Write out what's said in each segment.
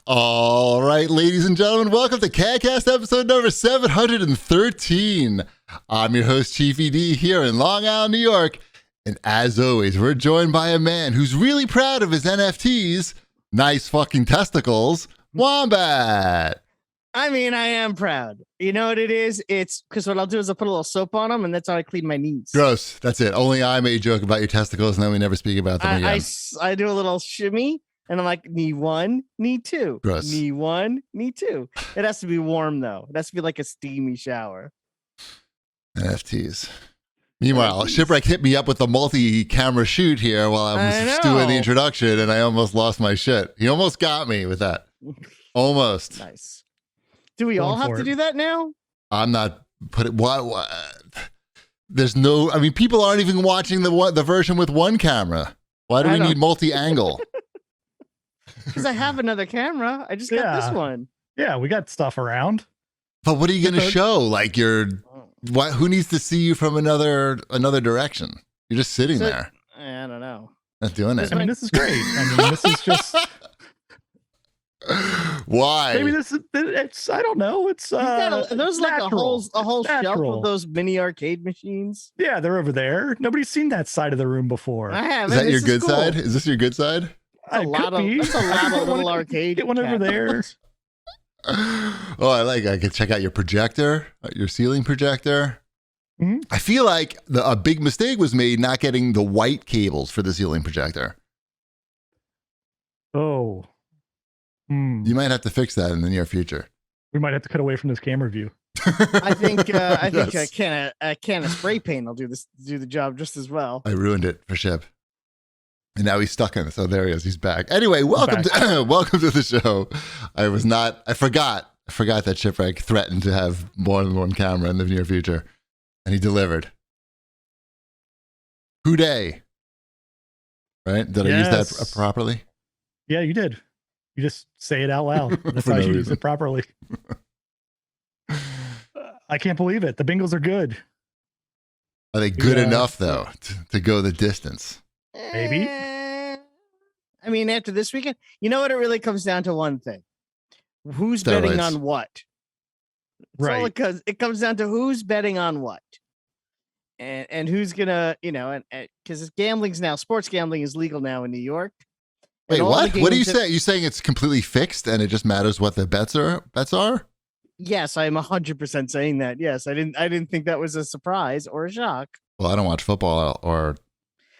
All right, ladies and gentlemen, welcome to CAGcast episode number 713. I'm your host, Chief ED, here in Long Island, New York. And as always, we're joined by a man who's really proud of his NFTs. Nice fucking testicles, Wombat. I mean, I am proud. You know what it is? It's because what I'll do is I'll put a little soap on them, and that's how I clean my knees. Gross. That's it. Only I made a joke about your testicles, and then we never speak about them again. I do a little shimmy, and I'm like, knee one, knee two. Gross. Knee one, knee two. It has to be warm, though. It has to be like a steamy shower. NFTs. Meanwhile, Shipwreck hit me up with the multi-camera shoot here while I was doing the introduction, and I almost lost my shit. He almost got me with that. Almost. Nice. Do we all have to do that now? I'm not putting what there's no. I mean, people aren't even watching the version with one camera. Why do we need multi-angle? Because I have another camera. I just got this one. Yeah, we got stuff around. But what are you going to show? Like who needs to see you from another direction? You're just sitting there. I don't know. Not doing it. I mean, this is great. I mean, this is just. Why? Maybe it's I don't know. It's there's like natural. a whole shelf of those mini arcade machines. Yeah, they're over there. Nobody's seen that side of the room before. I haven't. Is that your good side? Is this your good side? That's a lot of little arcade. Get one over there. Oh, I can check out your projector, your ceiling projector. Mm-hmm. I feel like a big mistake was made not getting the white cables for the ceiling projector. Oh. You might have to fix that in the near future. We might have to cut away from this camera view. I think a can of spray paint will do the job just as well. I ruined it for Ship. And now he's stuck in it. So there he is. He's back. Anyway, welcome to the show. I forgot that Shipwreck threatened to have more than one camera in the near future. And he delivered. Hooday. Right? Did I use that properly? Yeah, you did. You just say it out loud. That's how you use it properly. I can't believe it. The Bengals are good. Are they good enough, though, to go the distance? Maybe. I mean, after this weekend, you know what? It really comes down to one thing. Who's betting on what? Right. Because it comes down to who's betting on what. And who's going to, and because sports gambling is legal now in New York. Wait, what? What are you saying? You saying it's completely fixed and it just matters what the bets are? Yes, I'm 100% saying that. Yes, I didn't think that was a surprise or a shock. Well, I don't watch football or.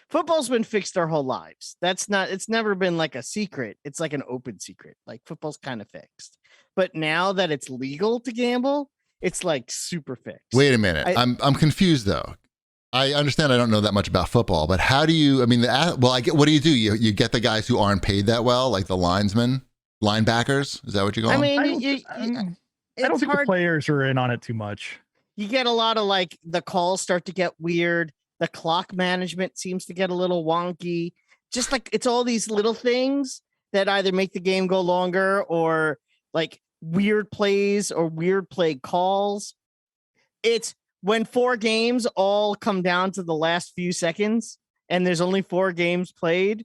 Football's been fixed our whole lives. It's never been like a secret. It's like an open secret. Like football's kind of fixed. But now that it's legal to gamble, it's like super fixed. Wait a minute. I'm confused though. I understand I don't know that much about football, but how do you, what do? You get the guys who aren't paid that well, like the linebackers? Is that what you call them? I don't think the players are in on it too much. You get a lot of like the calls start to get weird. The clock management seems to get a little wonky. Just like it's all these little things that either make the game go longer or like weird plays or weird play calls. It's when 4 games all come down to the last few seconds and there's only 4 games played,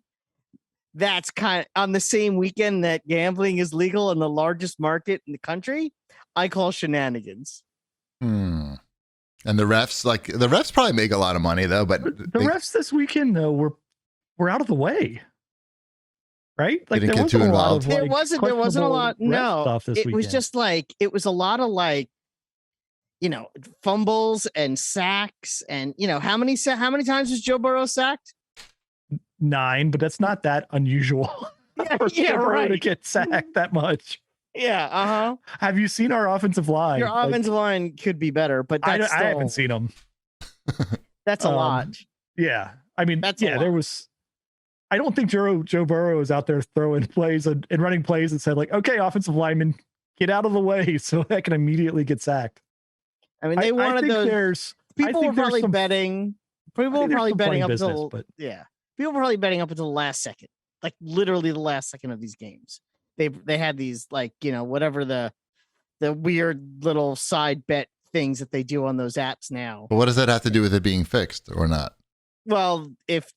that's kind of on the same weekend that gambling is legal in the largest market in the country. I call shenanigans. And the refs probably make a lot of money though, but the refs this weekend though were out of the way. Right? Like there wasn't a lot of there wasn't a lot. No, stuff this it was just like it was a lot of like, fumbles and sacks and how many times was Joe Burrow sacked? 9, but that's not that unusual. For Joe Burrow to get sacked that much. Yeah. Have you seen our offensive line? Your offensive line could be better, but I haven't seen them. That's a lot. Yeah, I mean, there was. I don't think Joe Burrow is out there throwing plays and running plays and said like, "Okay, offensive lineman, get out of the way," so I can immediately get sacked. I mean, they wanted those. People were probably betting. People were probably betting up until People were probably betting up until the last second, like literally the last second of these games. They had these like whatever the weird little side bet things that they do on those apps now. But what does that have to do with it being fixed or not? Well, if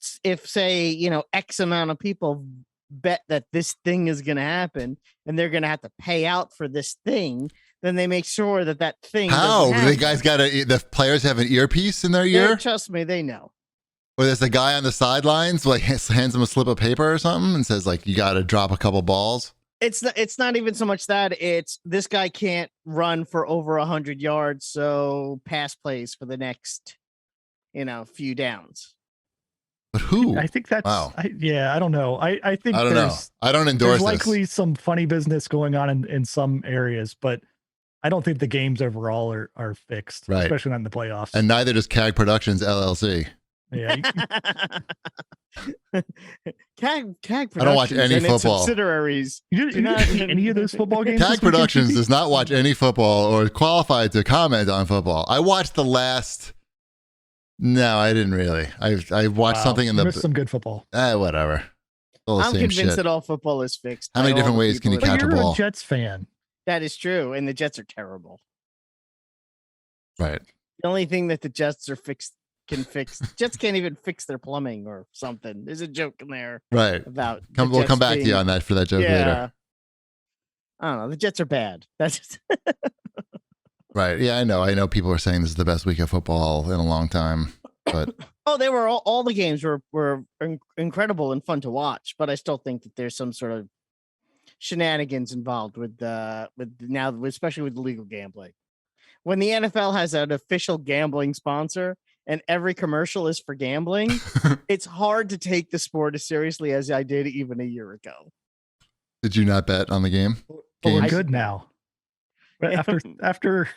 say X amount of people bet that this thing is going to happen and they're going to have to pay out for this thing, then they make sure that thing. How? The guys the players have an earpiece in their ear? Trust me, they know. Or there's a guy on the sidelines, like hands them a slip of paper or something and says, like, you got to drop a couple balls. It's not even so much that, it's this guy can't run for over 100 yards, so pass plays for the next, few downs. But who? I think that's, wow. I don't know. I think I don't know. I don't endorse there's likely some funny business going on in some areas, but I don't think the games overall are fixed, right. Especially not in the playoffs. And neither does CAG Productions LLC. Yeah. CAG Productions. I don't watch any football. Subsidiaries. You do not see any of those football games? CAG Productions does not watch any football or is qualified to comment on football. I watched the last. No, I didn't really. I watched something in the. Some good football. Whatever. All the I'm same convinced shit. that all football is fixed. How many different ways can you catch a ball? You're a Jets fan. That is true, and the Jets are terrible. Right. The only thing that the Jets can fix. Jets can't even fix their plumbing or something. There's a joke in there. Right. About we'll come back to you on that for that joke later. I don't know. The Jets are bad. That's just right. Yeah, I know. People are saying this is the best week of football in a long time. But they were all the games were incredible and fun to watch. But I still think that there's some sort of shenanigans involved with now, especially with illegal gambling. When the NFL has an official gambling sponsor and every commercial is for gambling, it's hard to take the sport as seriously as I did even a year ago. Did you not bet on the game? Well, we're good now. After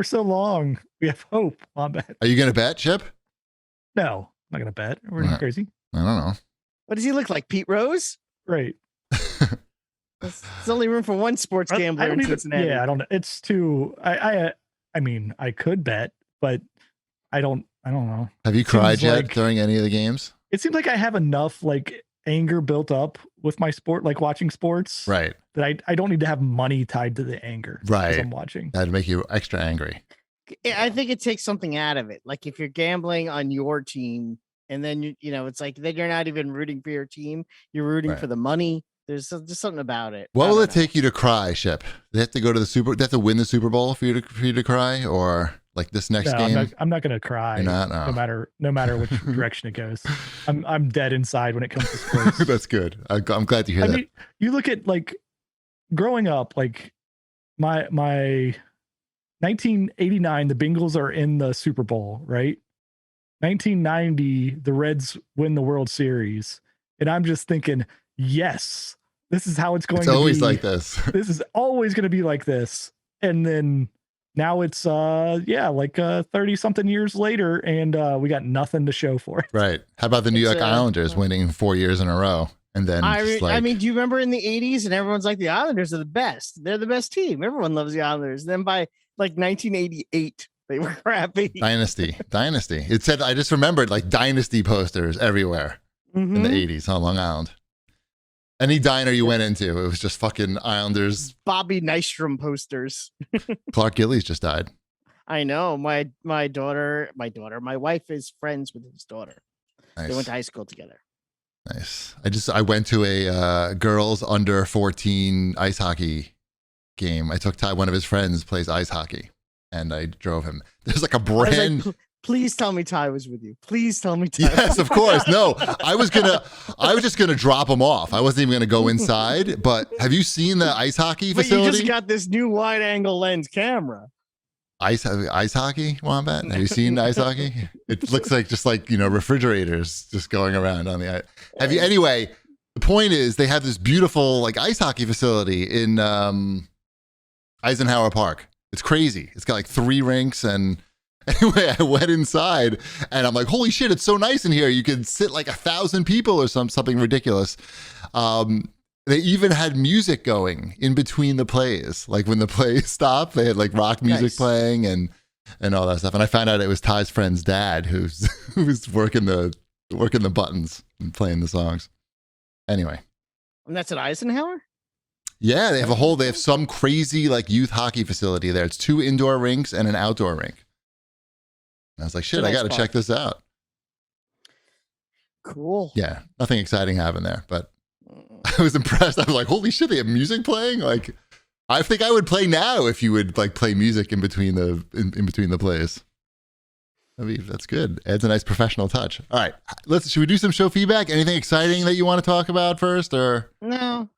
so long, we have hope on bet. Are you going to bet, Chip? No, I'm not going to bet. We're not crazy. I don't know. What does he look like, Pete Rose? Right. There's only room for one sports gambler in Cincinnati. Yeah, I don't know. It's too. I mean, I could bet, but I don't know. Have you cried yet during any of the games? It seems like I have enough anger built up with my sport, like watching sports, right? That I don't need to have money tied to the anger, right? As I'm watching. That'd make you extra angry. I think it takes something out of it. Like if you're gambling on your team, and then it's like then you're not even rooting for your team; you're rooting for the money. There's just something about it. What will it take you to cry, Shep? They have to go to they have to win the Super Bowl for you to cry, or like this next game? I'm not going to cry. You're not? No. No matter which direction it goes. I'm dead inside when it comes to sports. That's good. I'm glad to hear that. I mean, you look at growing up, my 1989, the Bengals are in the Super Bowl, right? 1990, the Reds win the World Series, and I'm just thinking, yes. This is how it's going to be. It's always like this. This is always going to be like this. And then now it's 30 something years later, and we got nothing to show for it. Right. How about the New York Islanders winning 4 years in a row? And then I mean, do you remember in the 80s and everyone's like the Islanders are the best. They're the best team. Everyone loves the Islanders. Then by 1988, they were crappy. Dynasty. It said, I just remembered Dynasty posters everywhere in the 80s on Long Island. Any diner you went into, it was just fucking Islanders. Bobby Nystrom posters. Clark Gillies just died. I know. My wife is friends with his daughter. Nice. They went to high school together. Nice. I went to a girls under 14 ice hockey game. I took Ty, one of his friends plays ice hockey, and I drove him. There's a brand. Please tell me Ty was with you. Please tell me Ty. Yes, of course. No, I was just gonna drop him off. I wasn't even gonna go inside. But have you seen the ice hockey facility? But you just got this new wide angle lens camera. Ice hockey, Wombat? Have you seen ice hockey? It looks just refrigerators just going around on the ice. Have you? Anyway, the point is they have this beautiful ice hockey facility in Eisenhower Park. It's crazy. It's got 3 rinks and. Anyway, I went inside and I'm like, holy shit, it's so nice in here. You can sit 1,000 people or something ridiculous. They even had music going in between the plays. When the plays stopped, they had rock music playing and all that stuff. And I found out it was Ty's friend's dad who's working the buttons and playing the songs. Anyway. And that's at Eisenhower? Yeah, they have some crazy youth hockey facility there. It's 2 indoor rinks and an outdoor rink. I was like, shit, I got to check this out. Cool. Yeah, nothing exciting happened there, but I was impressed. I was like, holy shit, they have music playing? Like, I think I would play now if you would like play music in between the plays. That's good. Adds a nice professional touch. All right, should we do some show feedback? Anything exciting that you want to talk about first, or no?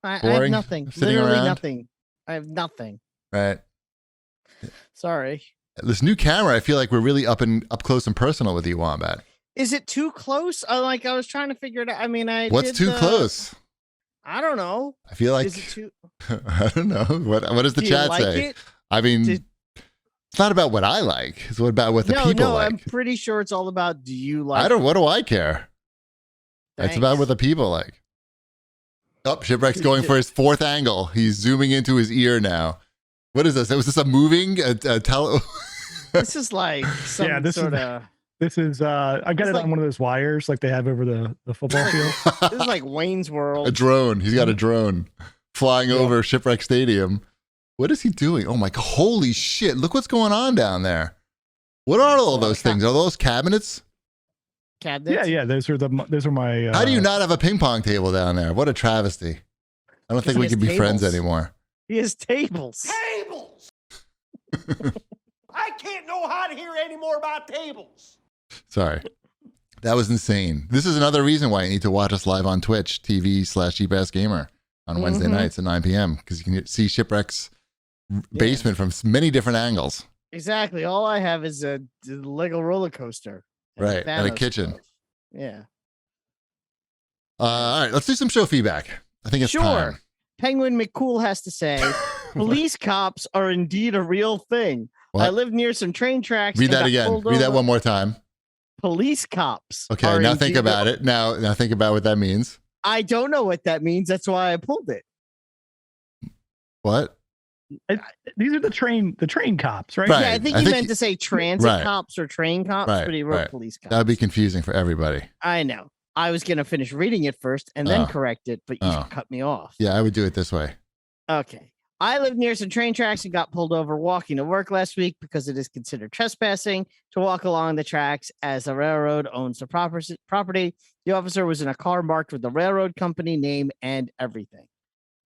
I have nothing. Literally nothing. I have nothing. Right. Sorry. This new camera, I feel like we're really up close and personal with you, Wombat. Is it too close? I was trying to figure it out. I mean, what's too close? I don't know. I feel like is it too... I don't know. What does the chat say? It? I mean, it's not about what I like. It's about what the people like. I'm pretty sure it's all about do you like it? What do I care? Thanks. It's about what the people like. Oh, Shipwreck's going for his fourth angle. He's zooming into his ear now. What is this? Was this a moving? This is like some sort of... This is I got it on one of those wires like they have over the football field. This is like Wayne's World. A drone. He's got a drone flying over Shipwreck Stadium. What is he doing? Oh my god! Holy shit! Look what's going on down there. What are all those things? Are those cabinets? Cabinets? Yeah. Those are my. How do you not have a ping pong table down there? What a travesty! I don't think we can be friends anymore. He has tables. Tables. I can't know how to hear any more about tables. Sorry. That was insane. This is another reason why you need to watch us live on Twitch TV/Cheap Gamer on Wednesday nights at 9 p.m. because you can see Shipwreck's basement from many different angles. Exactly. All I have is a Lego roller coaster. Right. And a kitchen. Stuff. Yeah. All right. Let's do some show feedback. I think it's time. Penguin McCool has to say, police cops are indeed a real thing. What? I live near some train tracks. Read that again. Read that one more time. Police cops. Okay, now think about it. Now think about what that means. I don't know what that means. That's why I pulled it. What? These are the train cops, right? Yeah, I think he meant to say transit cops or train cops, but he wrote police cops. That would be confusing for everybody. I know. I was going to finish reading it first and then correct it, but you cut me off. Yeah, I would do it this way. Okay. I live near some train tracks and got pulled over walking to work last week because it is considered trespassing to walk along the tracks as the railroad owns the property. The officer was in a car marked with the railroad company name and everything.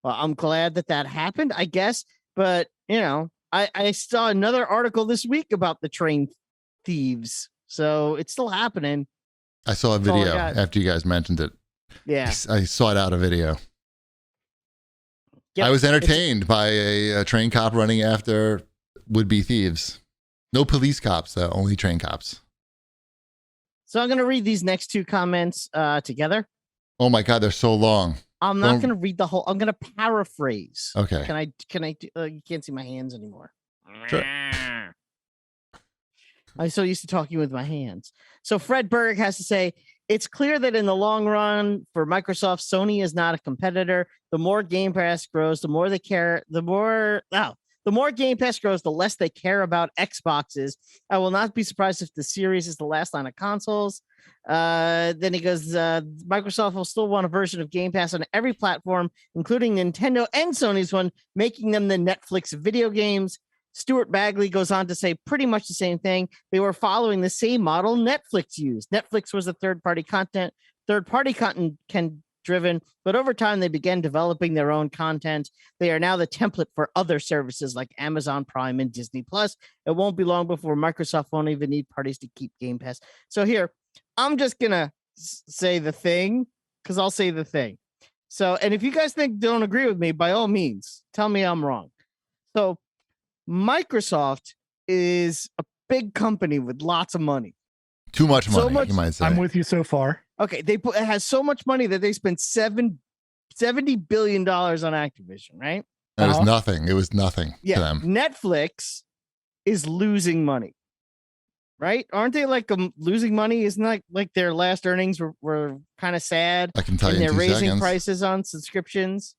Well, I'm glad that happened, I guess. But, I saw another article this week about the train thieves. So it's still happening. I saw a video after you guys mentioned it. Yeah. I sought out a video. Yep. I was entertained by a train cop running after would-be thieves. No police cops, though, only train cops. So I'm going to read these next two comments together. Oh my God, they're so long. I'm not going to read the whole. I'm going to paraphrase. Okay. Can I you can't see my hands anymore. Sure. I'm so used to talking with my hands. So Fred Berg has to say, it's clear that in the long run for Microsoft, Sony is not a competitor. The more Game Pass grows, the more they care. The more Game Pass grows, the less they care about Xboxes. I will not be surprised if the series is the last line of consoles. Then he goes, Microsoft will still want a version of Game Pass on every platform, including Nintendo and Sony's one, making them the Netflix of video games. Stuart Bagley goes on to say pretty much the same thing. They were following the same model Netflix used. Netflix was a third-party content driven, but over time they began developing their own content. They are now the template for other services like Amazon Prime and Disney Plus. It won't be long before Microsoft won't even need parties to keep Game Pass. So here, I'm just gonna say the thing because I'll say the thing. So, and if you guys don't agree with me, by all means, tell me I'm wrong. So Microsoft is a big company with lots of money. Too much money, you might say. I'm with you so far. Okay, it has so much money that they spent $70 billion on Activision, right? That is nothing. It was nothing to them. Netflix is losing money, right? Aren't they losing money? Isn't like their last earnings were kind of sad? I can tell you in 2 they're raising seconds. prices on subscriptions.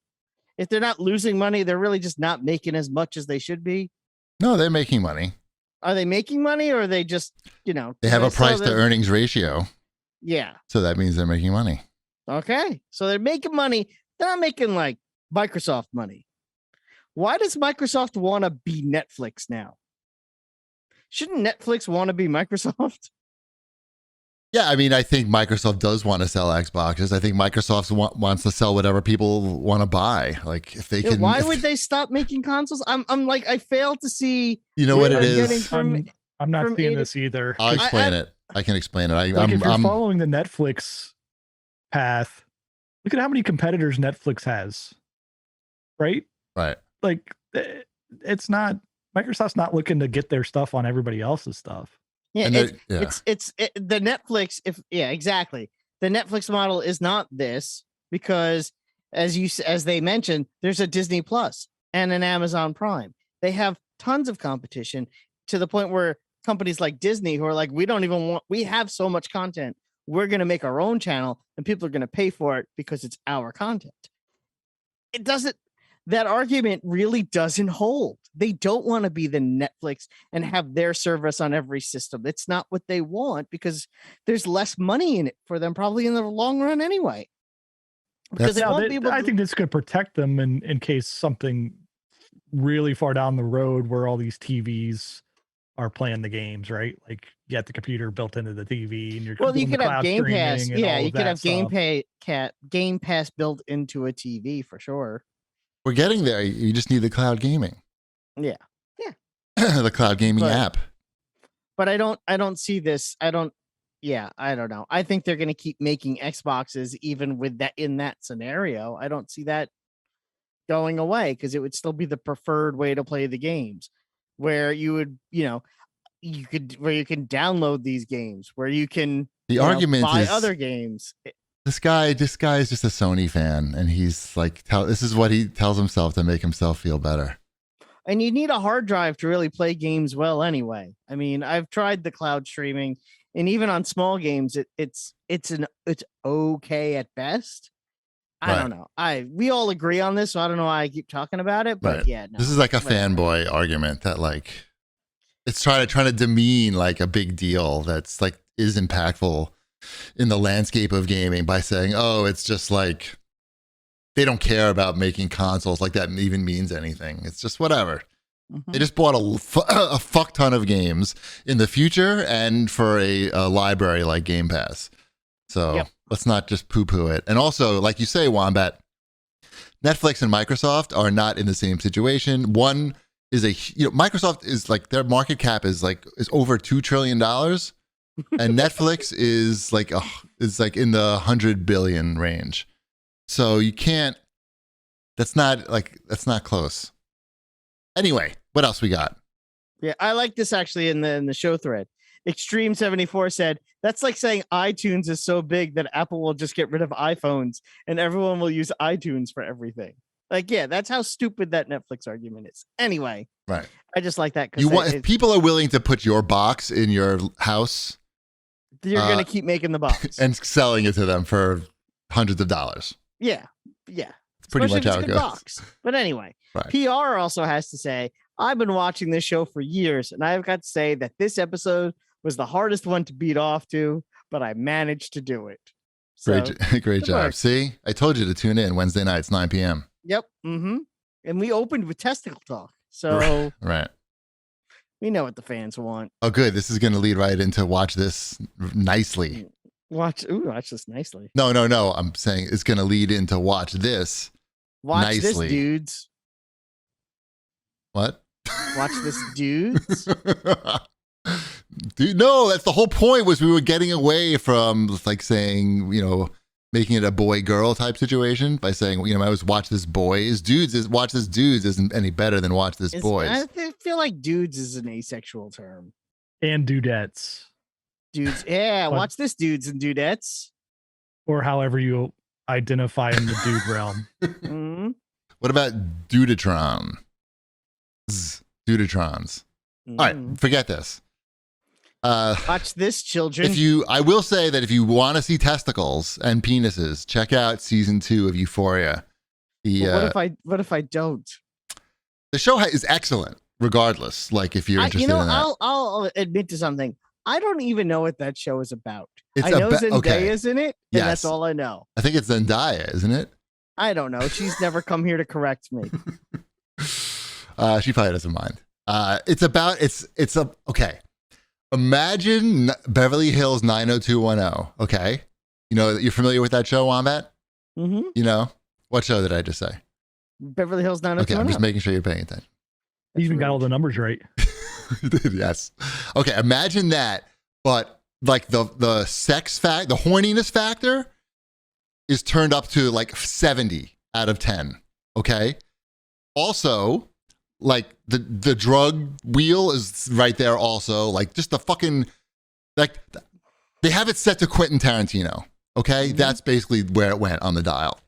If they're not losing money, they're really just not making as much as they should be. No, they're making money. Are they making money or are they just, they have a price to earnings ratio. Yeah. So that means they're making money. Okay. So they're making money. They're not making like Microsoft money. Why does Microsoft want to be Netflix now? Shouldn't Netflix want to be Microsoft? Yeah, I mean, I think Microsoft does want to sell Xboxes. I think Microsoft wants to sell whatever people want to buy. Like, if they can. Why would they stop making consoles? I'm like, I fail to see. You know what it is? I'm not seeing this either. I'll explain it. I can explain it. If you're following the Netflix path, look at how many competitors Netflix has. Right? Right. Like, it's not, Microsoft's not looking to get their stuff on everybody else's stuff. Yeah, it's the Netflix. Exactly. The Netflix model is not this because, as they mentioned, there's a Disney Plus and an Amazon Prime. They have tons of competition to the point where companies like Disney, who are like, we have so much content, we're going to make our own channel, and people are going to pay for it because it's our content. That argument really doesn't hold. They don't want to be the Netflix and have their service on every system. It's not what they want because there's less money in it for them probably in the long run anyway. Because I think this could protect them in case something really far down the road where all these TVs are playing the games, right? Like you got the computer built into the TV and you could have Game Pass. Yeah, you could have Game Pass built into a TV for sure. We're getting there. You just need the cloud gaming. Yeah. The cloud gaming app. But I don't see this. I don't know. I think they're going to keep making Xboxes even with that in that scenario. I don't see that going away because it would still be the preferred way to play the games where you would, where you can download these games, where you can buy other games. This guy is just a Sony fan, and he's like, this is what he tells himself to make himself feel better. And you need a hard drive to really play games well anyway. I mean, I've tried the cloud streaming, and even on small games, it's okay at best. I don't know. We all agree on this, so I don't know why I keep talking about it. But yeah, no, this is like a fanboy argument that like it's trying to demean like a big deal that's like is impactful in the landscape of gaming by saying, oh, it's just like they don't care about making consoles, like that even means anything. It's just whatever. Mm-hmm. They just bought a fuck ton of games in the future and for a library like Game Pass. So let's not just poo-poo it. And also, like you say, Wombat, Netflix and Microsoft are not in the same situation. One is Microsoft is like their market cap is over $2 trillion. And Netflix is like in the 100 billion range. So you can't, that's not close. Anyway, what else we got? Yeah, I like this actually in the show thread. Extreme 74 said, that's like saying iTunes is so big that Apple will just get rid of iPhones and everyone will use iTunes for everything. Like, yeah, that's how stupid that Netflix argument is. Anyway, right. I just like that. If people are willing to put your box in your house, you're going to keep making the box and selling it to them for hundreds of dollars. Yeah. It's pretty much how it goes. Box. But anyway, right. PR also has to say, I've been watching this show for years, and I've got to say that this episode was the hardest one to beat off to, but I managed to do it. So, great job. Work. See, I told you to tune in Wednesday nights, 9 p.m. Yep. Mm-hmm. And we opened with testicle talk. So right. We know what the fans want. Oh, good. This is going to lead right into watch this nicely. Watch this nicely. No. I'm saying it's going to lead into watch this nicely. This, dudes. What? Watch this, dudes. Dude, no, that's the whole point was we were getting away from like saying, making it a boy-girl type situation by saying, I was watch this boys. Watch this dudes isn't any better than watch this boys. I feel like dudes is an asexual term. And dudettes. Dudes, yeah, watch this dudes and dudettes. Or however you identify in the dude realm. Mm-hmm. What about Dudetrons? Dudetrons. All right, forget this. Watch this, children. I will say that if you want to see testicles and penises, check out season 2 of Euphoria. What if I don't? The show is excellent, regardless. Like if you're interested in that. I'll admit to something. I don't even know what that show is about. I know Zendaya's in it, and that's all I know. I think it's Zendaya, isn't it? I don't know. She's never come here to correct me. She probably doesn't mind. Okay. Imagine Beverly Hills 90210. Okay. You know, you're familiar with that show, Wombat? Mm-hmm. You know? What show did I just say? Beverly Hills Okay, 90210. I'm just making sure you're paying attention. You even got all the numbers right. Yes. Okay, imagine that, but like the sex fact, the horniness factor is turned up to like 70 out of 10. Okay. Also, like the drug wheel is right there also. Like just the fucking, like they have it set to Quentin Tarantino. Okay. Mm-hmm. That's basically where it went on the dial.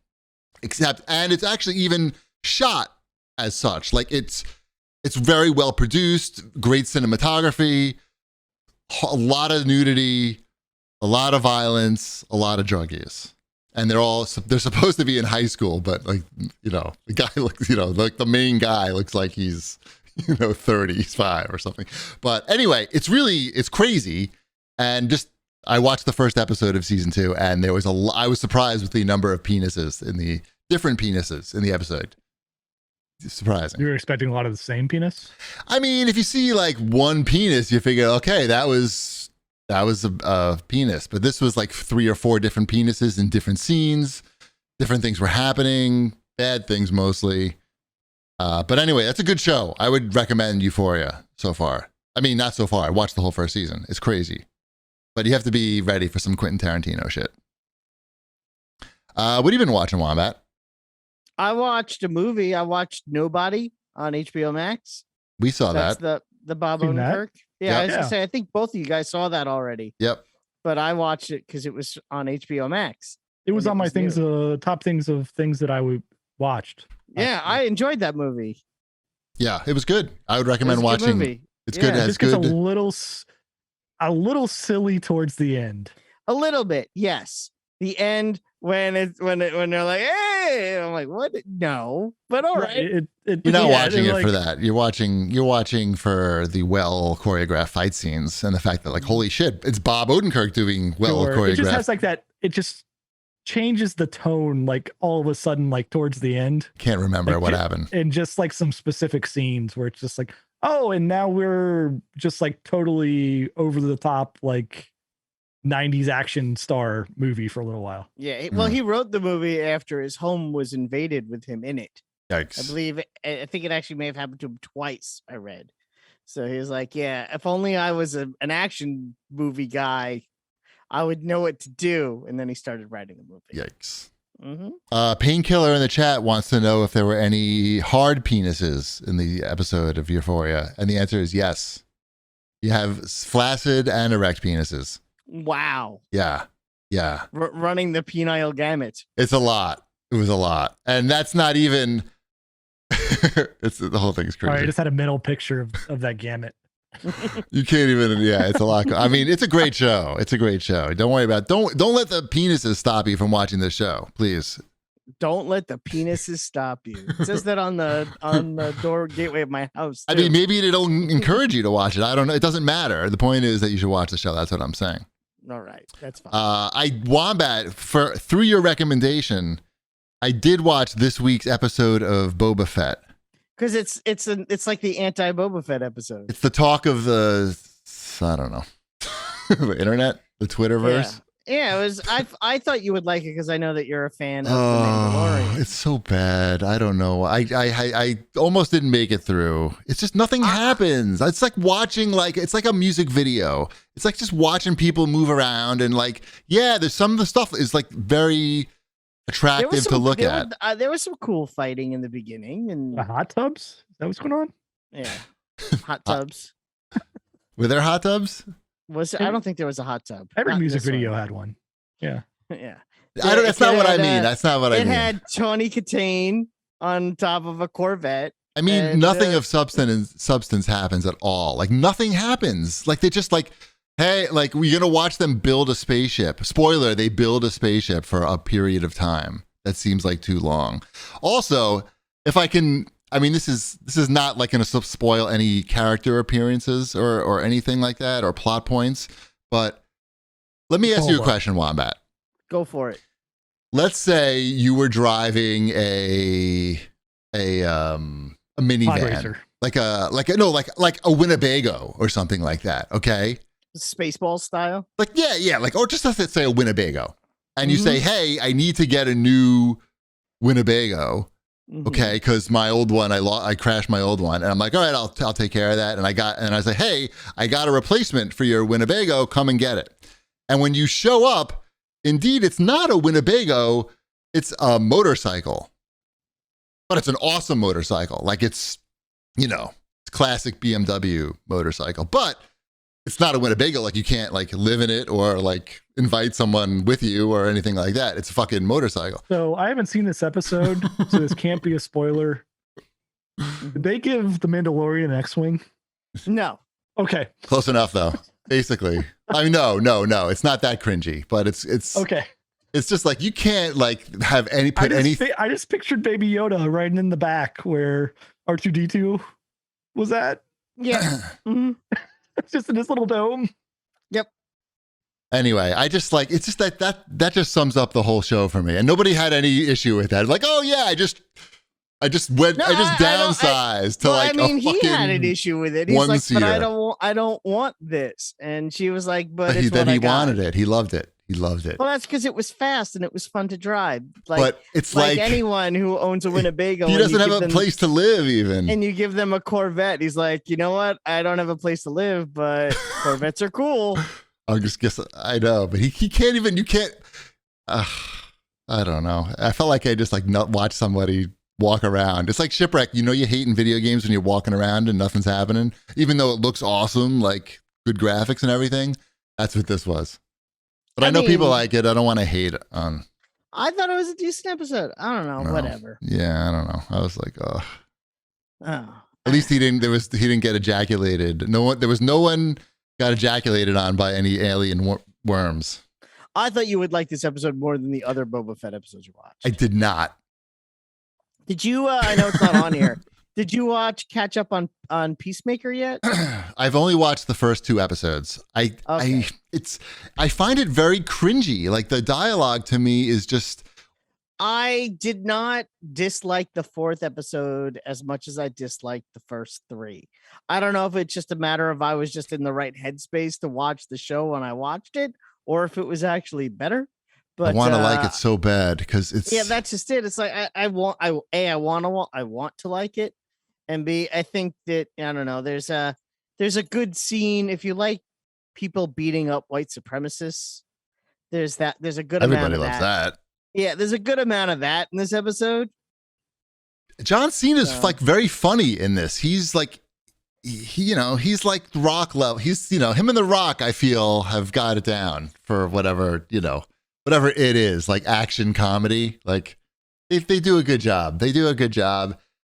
Except, and it's actually even shot as such. Like it's very well produced, great cinematography, a lot of nudity, a lot of violence, a lot of drug use. And they're supposed to be in high school, but like, you know, the guy looks, you know, like the main guy looks like he's, you know, 35 or something. But anyway, it's crazy. And just, I watched the first episode of season 2 and I was surprised with the number of different penises in the episode. Surprising. You were expecting a lot of the same penis? I mean, if you see like one penis, you figure, okay, that was a penis. But this was like 3 or 4 different penises in different scenes. Different things were happening, bad things mostly. But anyway, that's a good show. I would recommend Euphoria so far. I mean, not so far. I watched the whole first season. It's crazy. But you have to be ready for some Quentin Tarantino shit. What have you been watching, Wombat? I watched a movie. I watched Nobody on HBO Max. We saw That's that. the Bob Seen that? Odenkirk. Yeah, Yep. I was gonna say I think both of you guys saw that already. Yep. But I watched it because it was on HBO Max. It was And on my new. top things that I watched. Yeah, I enjoyed that movie. Yeah, it was good. I would It was recommend a good watching. movie. It's Yeah. good. It It's just gets good. a little silly towards the end. A little bit, yes. The end when they're like, "Hey," I'm like, "What? No," but all right. You're not watching it like, for that. You're watching for the well choreographed fight scenes and the fact that like, holy shit, it's Bob Odenkirk doing well sure. choreographed. It just has like that. It just changes the tone like all of a sudden like towards the end. Can't remember Like, what happened. And just like some specific scenes where it's just like, oh, and now we're just like totally over the top like 90s action star movie for a little while. Yeah, well, he wrote the movie after his home was invaded with him in it. Yikes. I think it actually may have happened to him twice, I read. So he was like, yeah, if only I was an action movie guy, I would know what to do. And then he started writing the movie. Yikes. Mm-hmm. Painkiller in the chat wants to know if there were any hard penises in the episode of Euphoria. And the answer is yes. You have flaccid and erect penises. Wow. Yeah. Yeah. Running the penile gamut. It's a lot. It was a lot. And that's not even, the whole thing is crazy. All right, I just had a mental picture of that gamut. You can't even, yeah, it's a lot. I mean, it's a great show. It's a great show. Don't worry about it. Don't let the penises stop you from watching this show, please. Don't let the penises stop you. It says that on the door gateway of my house. I mean, maybe it'll encourage you to watch it. I don't know. It doesn't matter. The point is that you should watch the show. That's what I'm saying. All right, that's fine. Wombat, through your recommendation, I did watch this week's episode of Boba Fett. Because it's like the anti-Boba Fett episode. It's the talk of the, I don't know, the internet, the Twitterverse. Yeah, it was. I thought you would like it because I know that you're a fan of The Mandalorian. It's so bad. I don't know. I almost didn't make it through. It's just nothing happens. It's like watching it's like a music video. It's like just watching people move around and like, yeah, there's some of the stuff is like very attractive to look at. There was some cool fighting in the beginning and the hot tubs. Is that what's going on? Yeah, hot tubs. Were there hot tubs? I don't think there was a hot tub. Every music video had one. Yeah. Yeah. That's not what I mean. That's not what I mean. It had Tawny Katane on top of a Corvette. I mean, nothing of substance happens at all. Like nothing happens. Like they just like, hey, like we're gonna watch them build a spaceship. Spoiler: they build a spaceship for a period of time that seems like too long. Also, if I can, I mean, this is not like going to spoil any character appearances or anything like that or plot points. But let me ask you a question, Wombat. Go for it. Let's say you were driving a minivan, like a Winnebago or something like that. Okay, Spaceball style. Like, yeah. Like, or just let's say a Winnebago. And you say, hey, I need to get a new Winnebago. Okay, because my old one, I crashed my old one, and I'm like, all right, I'll take care of that. And I say, hey, I got a replacement for your Winnebago. Come and get it. And when you show up, indeed, it's not a Winnebago, it's a motorcycle, but it's an awesome motorcycle. Like it's classic BMW motorcycle, but it's not a Winnebago. Like you can't like live in it or like invite someone with you or anything like that. It's a fucking motorcycle. So I haven't seen this episode, so this can't be a spoiler. Did they give the Mandalorian an X-Wing? No. Okay. Close enough though. Basically. I mean, no. It's not that cringy, but it's okay. It's just like you can't like have any I just pictured Baby Yoda riding in the back where R2D2 was at. Yeah. Just in this little dome. Yep. Anyway, I just like it's just that just sums up the whole show for me, and nobody had any issue with that. Like, oh yeah, I just downsized to like. I mean, he had an issue with it. He's like, but I don't want this, and she was like, but it's then he wanted it. He loved it. He loved it. Well, that's because it was fast and it was fun to drive. Like, but it's like anyone who owns a Winnebago. He doesn't have a place to live even. And you give them a Corvette. He's like, you know what? I don't have a place to live, but Corvettes are cool. I know, but he can't even, you can't, I don't know. I felt like I just like not watch somebody walk around. It's like Shipwreck. You hate in video games when you're walking around and nothing's happening, even though it looks awesome, like good graphics and everything. That's what this was. But I know people like it. I don't want to hate it on. I thought it was a decent episode. I don't know. Whatever. Yeah, I don't know. I was like, oh. At least he didn't get ejaculated. There was no one got ejaculated on by any alien worms. I thought you would like this episode more than the other Boba Fett episodes you watched. I did not. Did you? I know it's not on here. Did you catch up on Peacemaker yet? I've only watched the first 2 episodes. I find it very cringy. Like the dialogue to me is just. I did not dislike the 4th episode as much as I disliked the first 3. I don't know if it's just a matter of I was just in the right headspace to watch the show when I watched it, or if it was actually better. But I want to like it so bad because it's. Yeah, that's just it. It's like I want to like it. And B, I think that, I don't know, there's a good scene. If you like people beating up white supremacists, there's a good amount of that. Everybody loves that. Yeah, there's a good amount of that in this episode. John Cena's like very funny in this. He's like, he's like Rock level. He's, him and The Rock, I feel, have got it down for whatever it is, like action comedy. Like they do a good job.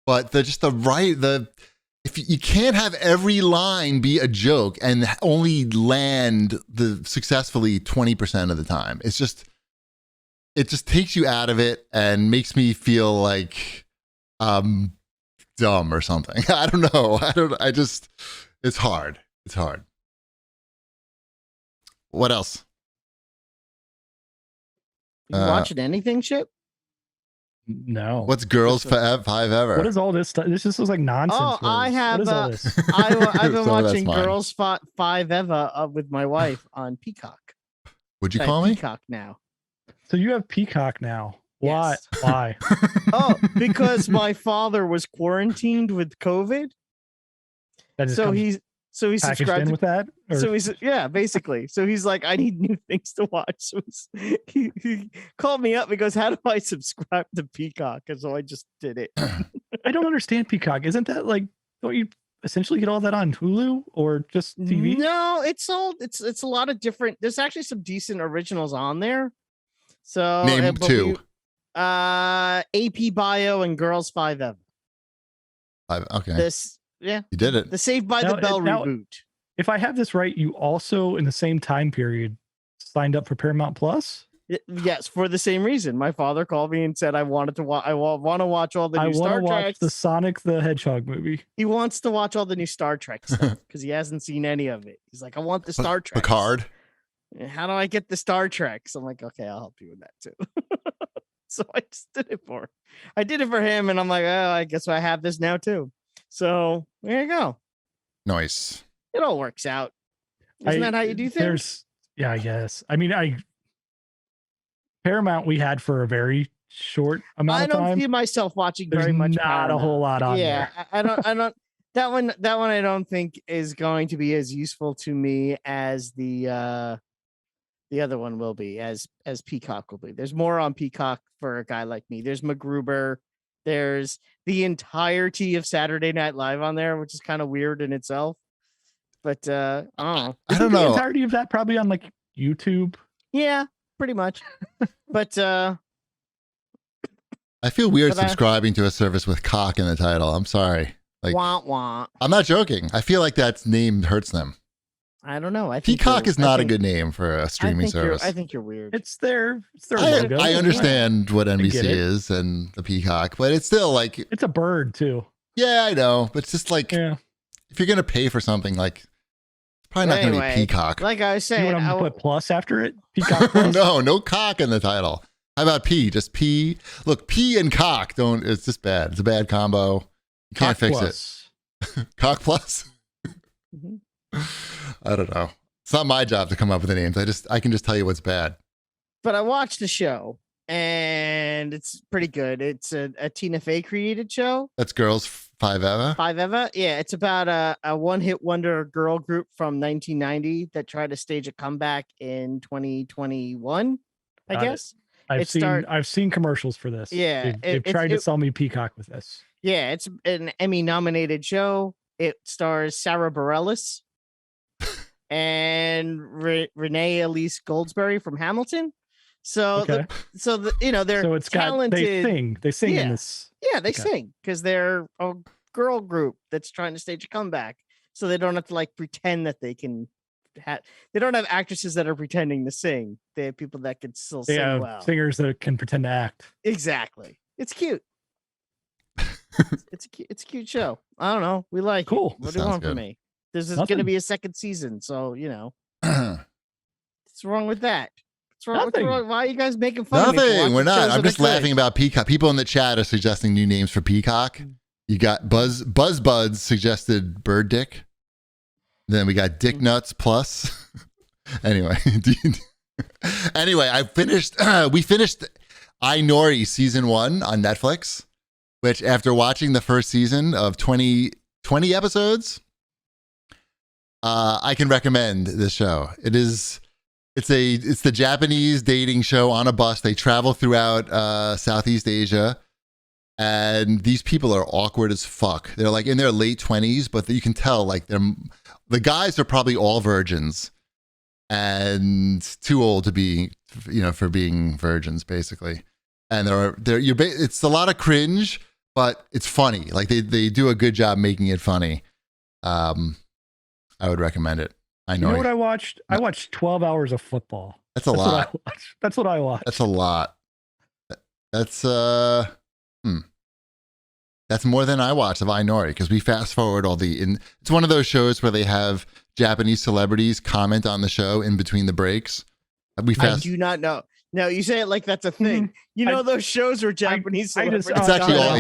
But if you can't have every line be a joke and only land successfully 20% of the time, it just takes you out of it and makes me feel like dumb or something. I don't know. It's hard. What else? You watching anything, Chip? No. What's Girls 5 Ever? What is all this stuff? This just was like nonsense. Oh, I have. I've been watching Girls 5 Ever with my wife on Peacock. Would you call me? Peacock now. So you have Peacock now. Why? Yes. Why? Oh, because my father was quarantined with COVID. So he's subscribed in with that. Or? So basically. So he's like, I need new things to watch. So he called me up. He goes, how do I subscribe to Peacock? And so I just did it. I don't understand Peacock. Isn't that like? Don't you essentially get all that on Hulu or just TV? No, it's a lot of different. There's actually some decent originals on there. So name 2. AP Bio and Girls 5 Ever. Okay. Yeah, you did it. The Saved by the Bell reboot. If I have this right, you also in the same time period signed up for Paramount Plus. Yes, for the same reason. My father called me and said I want to watch all the new Star Trek. Watch the Sonic the Hedgehog movie. He wants to watch all the new Star Trek stuff because he hasn't seen any of it. He's like, I want the Star Trek. Picard. How do I get the Star Trek? So I'm like, okay, I'll help you with that too. So I just did it for him. I did it for him, and I'm like, oh, I guess I have this now too. So there you go. Nice. It all works out. Isn't that how you do things? Yeah, I guess. I mean, Paramount we had for a very short amount of time. I don't see myself watching There's very much. Not Paramount. a whole lot on there. I don't. That one I don't think is going to be as useful to me as the other one will be, as Peacock will be. There's more on Peacock for a guy like me. There's MacGruber. There's the entirety of Saturday Night Live on there, which is kind of weird in itself. But I don't know. The entirety of that probably on like YouTube. Yeah, pretty much. But I feel weird subscribing to a service with cock in the title. I'm sorry. Like, wah, wah. I'm not joking. I feel like that name hurts them. I don't know. Peacock is not a good name for a streaming service. I think you're weird. It's their logo. I understand what NBC is and the Peacock, but it's still like it's a bird too. Yeah, I know, but it's just like if you're gonna pay for something, like it's probably not gonna be Peacock. Like I was saying, you want to put plus after it? Peacock plus? No cock in the title. How about P? Just P. Look, P and cock don't. It's just bad. It's a bad combo. You can't fix it. Cock plus. Mm-hmm. I don't know. It's not my job to come up with the names. I can just tell you what's bad. But I watched the show and it's pretty good. It's a Tina Fey created show. That's Girls Five Eva. Yeah, it's about a one-hit wonder girl group from 1990 that tried to stage a comeback in 2021. I guess. I've seen commercials for this. Yeah, they've tried to sell me Peacock with this. Yeah, it's an Emmy-nominated show. It stars Sarah Bareilles and Renee Elise Goldsberry from Hamilton. So, they're it's talented. They sing in this. Yeah, they sing because they're a girl group that's trying to stage a comeback. So they don't have to like pretend that they can. They don't have actresses that are pretending to sing. They have people that can still sing well. Singers that can pretend to act. Exactly. It's cute. It's a cute show. I don't know. We like cool. It. What do you want from me? This is going to be a second season, so what's wrong with that? What's wrong? Why are you guys making fun of me? Nothing. We're not. I'm just laughing about Peacock. People in the chat are suggesting new names for Peacock. You got Buds suggested Bird Dick. Then we got Dick Nuts Plus. Anyway, I finished. We finished I Nori season 1 on Netflix. Which, after watching the first season of 20 episodes, I can recommend this show. It's the Japanese dating show on a bus. They travel throughout Southeast Asia, and these people are awkward as fuck. They're like in their late 20s, but you can tell like the guys are probably all virgins and too old to be, for being virgins, basically. And it's a lot of cringe. But it's funny. Like they do a good job making it funny. I would recommend it. I know. You know what I watched? I watched 12 hours of football. That's a lot. That's what I watched. That's a lot. That's That's more than I watched of I Nori because we fast forward it's one of those shows where they have Japanese celebrities comment on the show in between the breaks. I do not know. No, you say it like that's a thing. Those shows are Japanese. It's actually all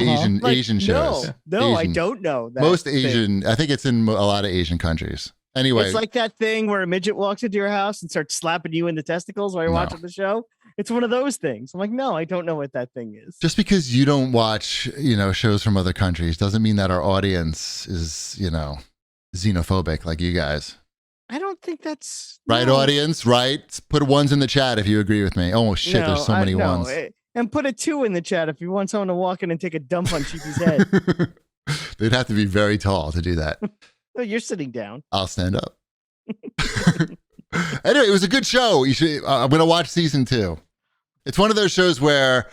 Asian shows. No, I don't know that. Most Asian. I think it's in a lot of Asian countries. Anyway, it's like that thing where a midget walks into your house and starts slapping you in the testicles while you're watching the show. It's one of those things. I'm like, no, I don't know what that thing is. Just because you don't watch, shows from other countries doesn't mean that our audience is, xenophobic like you guys. I don't think that's right. Audience, right? Put ones in the chat if you agree with me. Oh shit, there's so many ones. And put a 2 in the chat if you want someone to walk in and take a dump on Chibi's head. They'd have to be very tall to do that. No, you're sitting down. I'll stand up. Anyway, it was a good show. I'm going to watch season 2. It's one of those shows where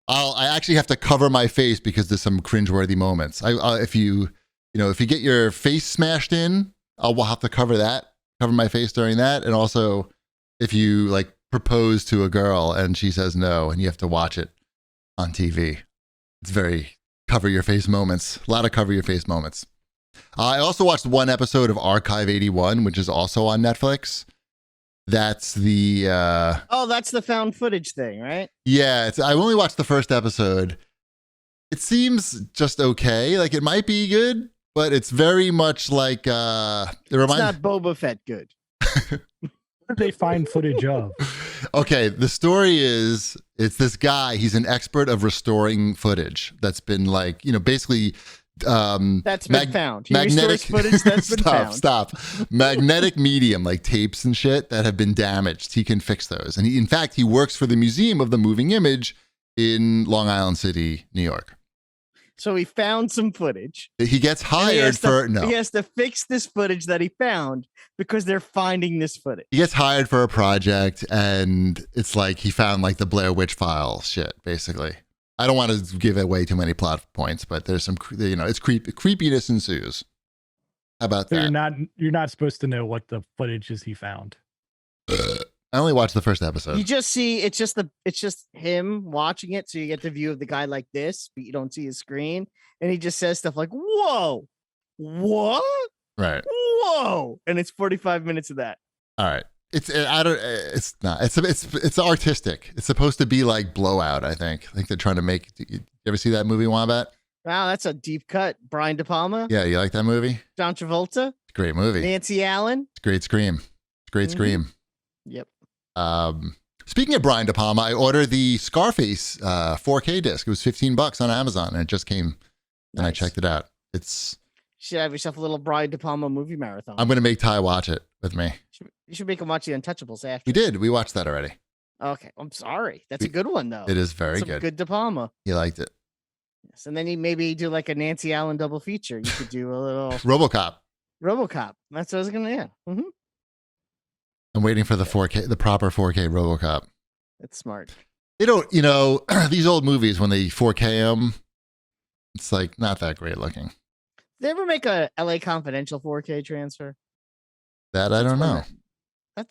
I actually have to cover my face because there's some cringeworthy moments. If you get your face smashed in, I'll have to cover my face during that. And also if you like propose to a girl and she says no and you have to watch it on TV, it's very cover your face moments. A lot of cover your face moments. I also watched one episode of Archive 81, which is also on Netflix. That's the that's the found footage thing, right? Yeah, I only watched the first episode. It seems just okay. Like it might be good, but it's very much like it's not Boba Fett good. What did they find footage of? Okay, the story is it's this guy. He's an expert of restoring footage that's been like, basically that's been found. He magnetic footage that's been found. Stop. Magnetic medium, like tapes and shit that have been damaged. He can fix those. And in fact, he works for the Museum of the Moving Image in Long Island City, New York. So he found some footage. He gets hired He has to fix this footage that he found because they're finding this footage. He gets hired for a project, and it's like he found like the Blair Witch Files shit, basically. I don't want to give away too many plot points, but there's some, it's creepiness ensues. How about that? You're not supposed to know what the footage is he found. I only watched the first episode. You just see it's just him watching it, so you get the view of the guy like this, but you don't see his screen, and he just says stuff like "Whoa, what? Right? Whoa!" And it's 45 minutes of that. All right. It's not. It's artistic. It's supposed to be like Blowout. I think they're trying to make. You ever see that movie, Wombat? Wow, that's a deep cut. Brian De Palma. Yeah, you like that movie? John Travolta. It's a great movie. Nancy Allen. It's a great scream. It's a great scream. Yep. Speaking of Brian De Palma, I ordered the Scarface 4K disc. It was $15 on Amazon, and it just came. And I checked it out. You should have yourself a little Brian De Palma movie marathon. I'm going to make Ty watch it with me. You should make him watch The Untouchables after. We did. We watched that already. Okay. I'm sorry. That's a good one, though. It is very good. Good De Palma. He liked it. Yes. And then you maybe do like a Nancy Allen double feature. You could do a little RoboCop. That's what I was going to, yeah. Mm-hmm. I'm waiting for the 4K, the proper 4K RoboCop. That's smart. They don't, these old movies, when they 4K them, it's like not that great looking. Did they ever make a LA Confidential 4K transfer? That I don't know.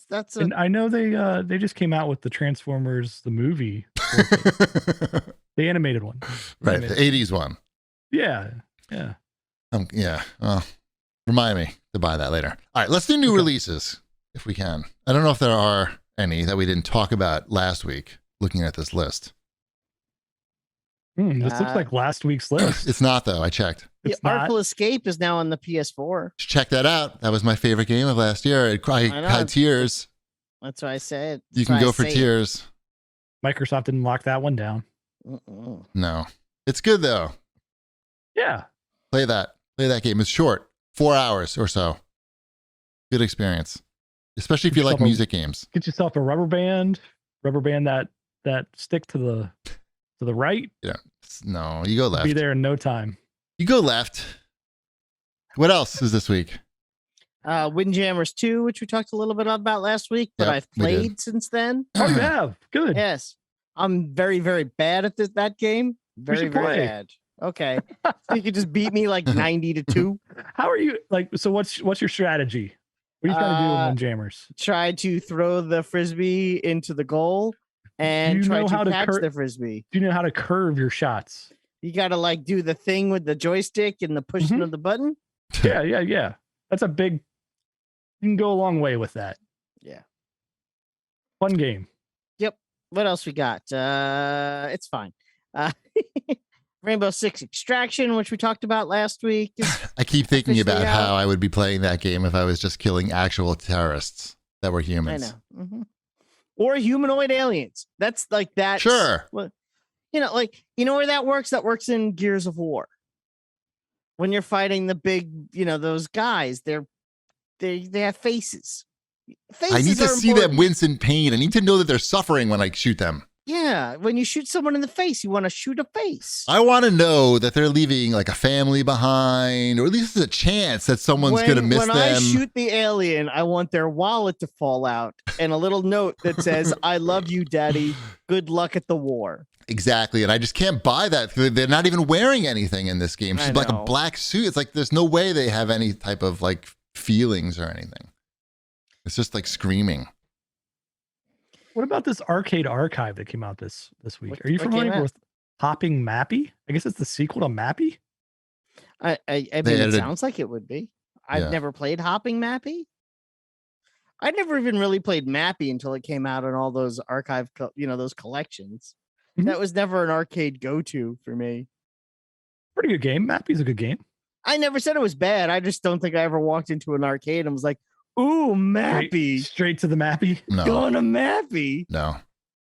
That's. And I know they just came out with the Transformers the movie, the animated one, right? The 80s one. Yeah. Yeah. Well, remind me to buy that later. All right, let's do new releases if we can. I don't know if there are any that we didn't talk about last week. Looking at this list. This looks like last week's list. It's not, though. I checked. Artful Escape is now on the PS4. Check that out. That was my favorite game of last year. I had tears. That's why I said. You can go for tears. Microsoft didn't lock that one down. No. It's good, though. Yeah. Play that game. It's short. 4 hours or so. Good experience. Especially if you like music games. Get yourself a rubber band that stick to the right. Yeah. No, you go left. Be there in no time. You go left. What else is this week? Windjammers 2, which we talked a little bit about last week, but I've played since then. Oh, you have? Good. Yes. I'm very, very bad at that game. Very, very bad. Okay. So you could just beat me like 90-2. How are you so what's your strategy? What are you trying to do in Windjammers? Try to throw the frisbee into the goal and try to catch the frisbee. Do you know how to curve your shots? You got to do the thing with the joystick and the pushing of the button. Yeah. That's you can go a long way with that. Yeah. Fun game. Yep. What else we got? It's fine. Rainbow Six Extraction, which we talked about last week. I keep thinking about how I would be playing that game if I was just killing actual terrorists that were humans. I know. Mm-hmm. Or humanoid aliens. That's like that. Sure. You know where that works? That works in Gears of War. When you're fighting the big, those guys, they have faces. I need to see them wince in pain. I need to know that they're suffering when I shoot them. Yeah, when you shoot someone in the face, you want to shoot a face. I want to know that they're leaving like a family behind, or at least there's a chance that someone's going to miss them. When I shoot the alien, I want their wallet to fall out and a little note that says, "I love you, Daddy. Good luck at the war." Exactly, and I just can't buy that. They're not even wearing anything in this game. She's like a black suit. It's like there's no way they have any type of like feelings or anything. It's just like screaming. What about this Arcade Archive that came out this week? Are you familiar with Hopping Mappy? I guess it's the sequel to Mappy. I mean, it sounds like it would be. I've never played Hopping Mappy. I never even really played Mappy until it came out on all those archive, those collections. Mm-hmm. That was never an arcade go-to for me. Pretty good game. Mappy's a good game. I never said it was bad. I just don't think I ever walked into an arcade and was like, Ooh, Mappy. Straight to the Mappy. No. Going to Mappy. No.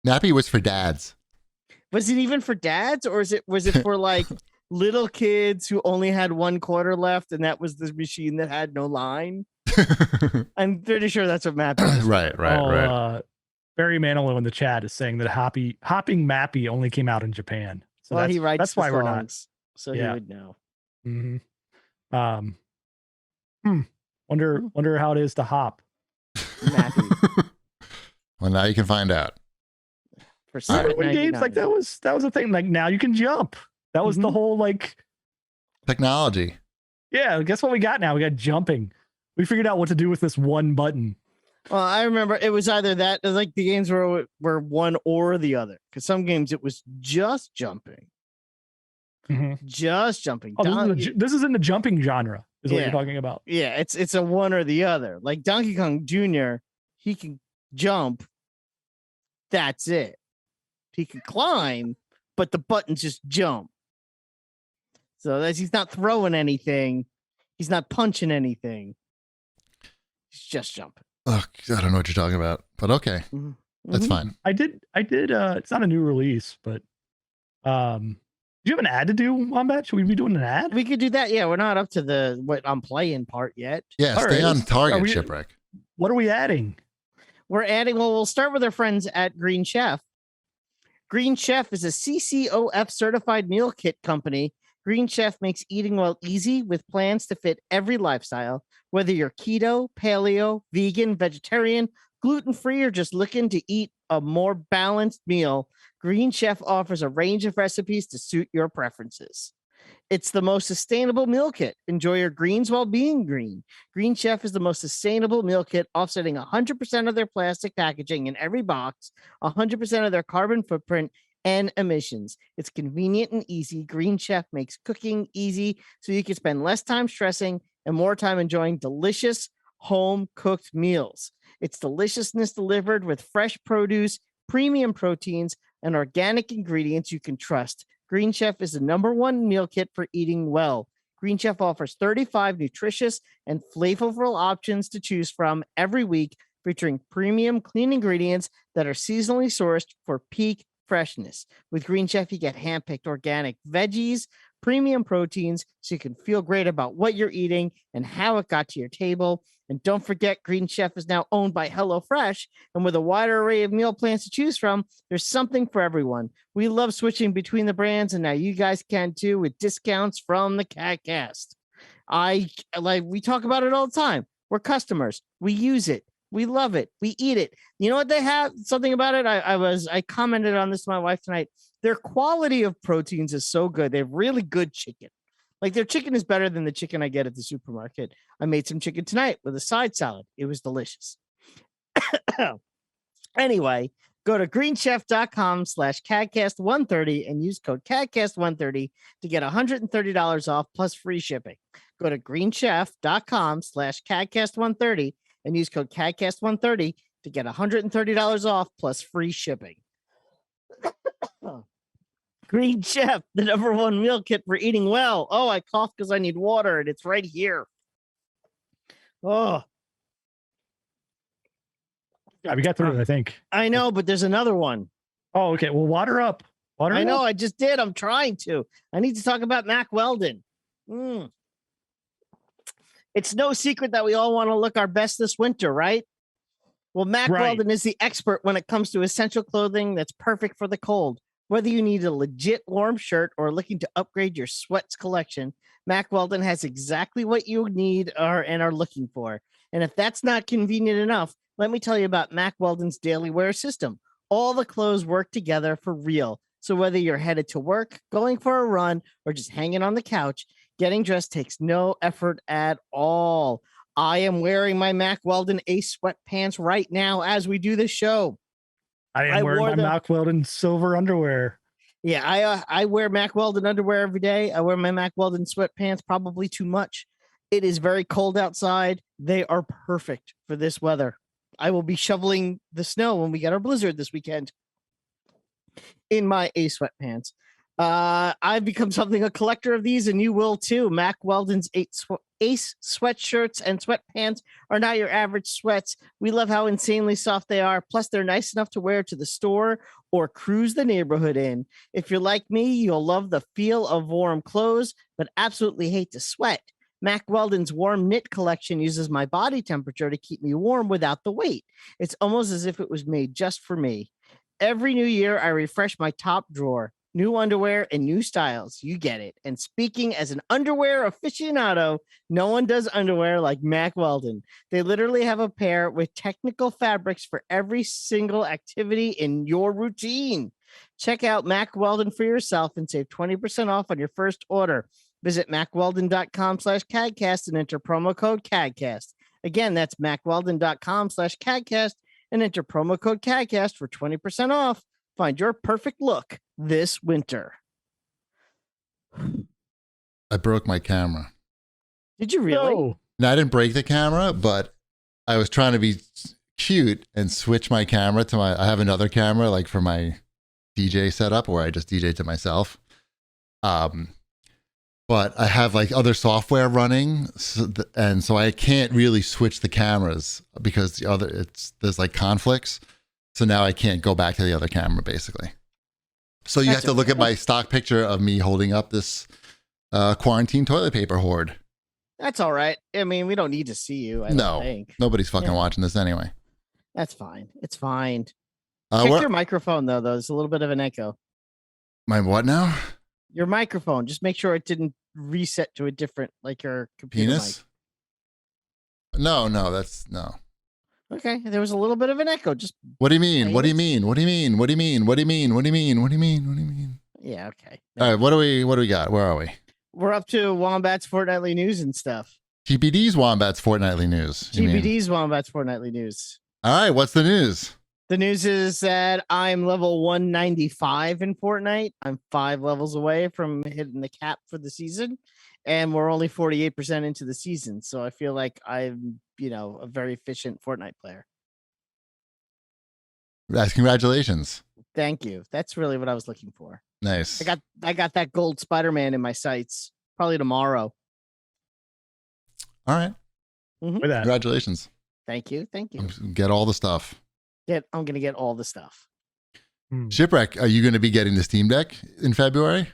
Nappy was for dads. Was it even for dads, or was it for like little kids who only had 1 quarter left, and that was the machine that had no line? I'm pretty sure that's what Mappy is. Right. Barry Manilow in the chat is saying that hopping Mappy only came out in Japan. So he writes that's why we're not. So he would know. Mm-hmm. Wonder how it is to hop. Mappy. Well, now you can find out. For when games like that was a thing. Like now you can jump. That was the whole like technology. Yeah, guess what we got now? We got jumping. We figured out what to do with this one button. Well, I remember it was either that, like the games were one or the other. Because some games it was just jumping. Just jumping. Oh, this is in the jumping genre, is what you're talking about. Yeah, it's a one or the other. Like Donkey Kong Jr., he can jump. That's it. He can climb, but the buttons just jump. So he's not throwing anything. He's not punching anything. He's just jumping. Oh, I don't know what you're talking about, but okay. That's fine. I did. It's not a new release, but do you have an ad to do, Wombat? Should we be doing an ad? We could do that. Yeah, we're not up to the what I'm playing part yet. Yeah, stay on target, Shipwreck. What are we adding? We're adding, we'll start with our friends at Green Chef. Green Chef is a CCOF certified meal kit company. Green Chef makes eating well easy with plans to fit every lifestyle, whether you're keto, paleo, vegan, vegetarian, gluten-free, or just looking to eat a more balanced meal. Green Chef offers a range of recipes to suit your preferences. It's the most sustainable meal kit. Enjoy your greens while being green. Green Chef is the most sustainable meal kit, offsetting 100% of their plastic packaging in every box, 100% of their carbon footprint, and emissions. It's convenient and easy. Green Chef makes cooking easy so you can spend less time stressing and more time enjoying delicious home-cooked meals. It's deliciousness delivered with fresh produce, premium proteins, and organic ingredients you can trust. Green Chef is the #1 meal kit for eating well. Green Chef offers 35 nutritious and flavorful options to choose from every week, featuring premium clean ingredients that are seasonally sourced for peak freshness. With Green Chef, you get hand-picked organic veggies, premium proteins, so you can feel great about what you're eating and how it got to your table. And don't forget, Green Chef is now owned by HelloFresh, and with a wider array of meal plans to choose from, there's something for everyone. We love switching between the brands, and now you guys can too with discounts from the CAGcast. We talk about it all the time. We're customers. We use it. We love it. We eat it. You know what they have? Something about it. I commented on this to my wife tonight. Their quality of proteins is so good. They have really good chicken. Like their chicken is better than the chicken I get at the supermarket. I made some chicken tonight with a side salad. It was delicious. Anyway, go to greenchef.com/CAGcast130 and use code CAGcast130 to get $130 off plus free shipping. Go to greenchef.com/CAGcast130 and use code CAGcast130 to get $130 off plus free shipping. Green Chef, the #1 meal kit for eating well. Oh, I coughed because I need water, and it's right here. Oh. Yeah, we got through it, I think. I know, but there's another one. Oh, okay. Well, water up. I know, I just did. I'm trying to. I need to talk about Mack Weldon. It's no secret that we all want to look our best this winter, right? Well, Mack Weldon is the expert when it comes to essential clothing that's perfect for the cold. Whether you need a legit warm shirt or looking to upgrade your sweats collection, Mack Weldon has exactly what you need and are looking for. And if that's not convenient enough, let me tell you about Mack Weldon's daily wear system. All the clothes work together for real. So whether you're headed to work, going for a run, or just hanging on the couch, getting dressed takes no effort at all. I am wearing my Mack Weldon Ace sweatpants right now as we do this show. I am wearing my Mack Weldon silver underwear. Yeah, I wear Mack Weldon underwear every day. I wear my Mack Weldon sweatpants probably too much. It is very cold outside. They are perfect for this weather. I will be shoveling the snow when we get our blizzard this weekend in my Ace sweatpants. I've become a collector of these, and you will too. Mack Weldon's Ace sweatshirts and sweatpants are not your average sweats. We love how insanely soft they are. Plus, they're nice enough to wear to the store or cruise the neighborhood in. If you're like me, you'll love the feel of warm clothes, but absolutely hate to sweat. Mack Weldon's warm knit collection uses my body temperature to keep me warm without the weight. It's almost as if it was made just for me. Every new year, I refresh my top drawer. New underwear and new styles. You get it. And speaking as an underwear aficionado, no one does underwear like Mack Weldon. They literally have a pair with technical fabrics for every single activity in your routine. Check out Mack Weldon for yourself and save 20% off on your first order. Visit MackWeldon.com/CAGcast and enter promo code CAGcast. Again, that's MackWeldon.com/CAGcast and enter promo code CAGcast for 20% off. Find your perfect look this winter. I broke my camera. Did you really? No, I didn't break the camera, but I was trying to be cute and switch my camera to I have another camera like for my DJ setup where I just DJ to myself. But I have like other software running, and so I can't really switch the cameras because there's like conflicts. So now I can't go back to the other camera, basically. So you have to look at my stock picture of me holding up this quarantine toilet paper hoard. That's all right. I mean, we don't need to see you. I don't think. Nobody's fucking watching this anyway. That's fine. It's fine. Check your microphone, though. There's a little bit of an echo. My what now? Your microphone. Just make sure it didn't reset to a different, like your computer penis? Mic. No, that's no. Okay, there was a little bit of an echo. Just what do you mean? What do you mean? What do you mean? What do you mean? What do you mean? What do you mean? What do you mean? What do you mean? Yeah, okay. All right, what do we got? Where are we? We're up to Wombat's Fortnightly News and stuff. TPD's Wombat's Fortnightly News. TPD's Wombat's Fortnightly News. All right, what's the news? The news is that I'm level 195 in Fortnite. I'm 5 levels away from hitting the cap for the season, and we're only 48% into the season. So I feel like I'm, a very efficient Fortnite player. Congratulations. Thank you. That's really what I was looking for. Nice. I got that gold Spider-Man in my sights. Probably tomorrow. All right. Mm-hmm. With that. Congratulations. Thank you. Get all the stuff. I'm gonna get all the stuff. Shipwreck, are you going to be getting the Steam Deck in February?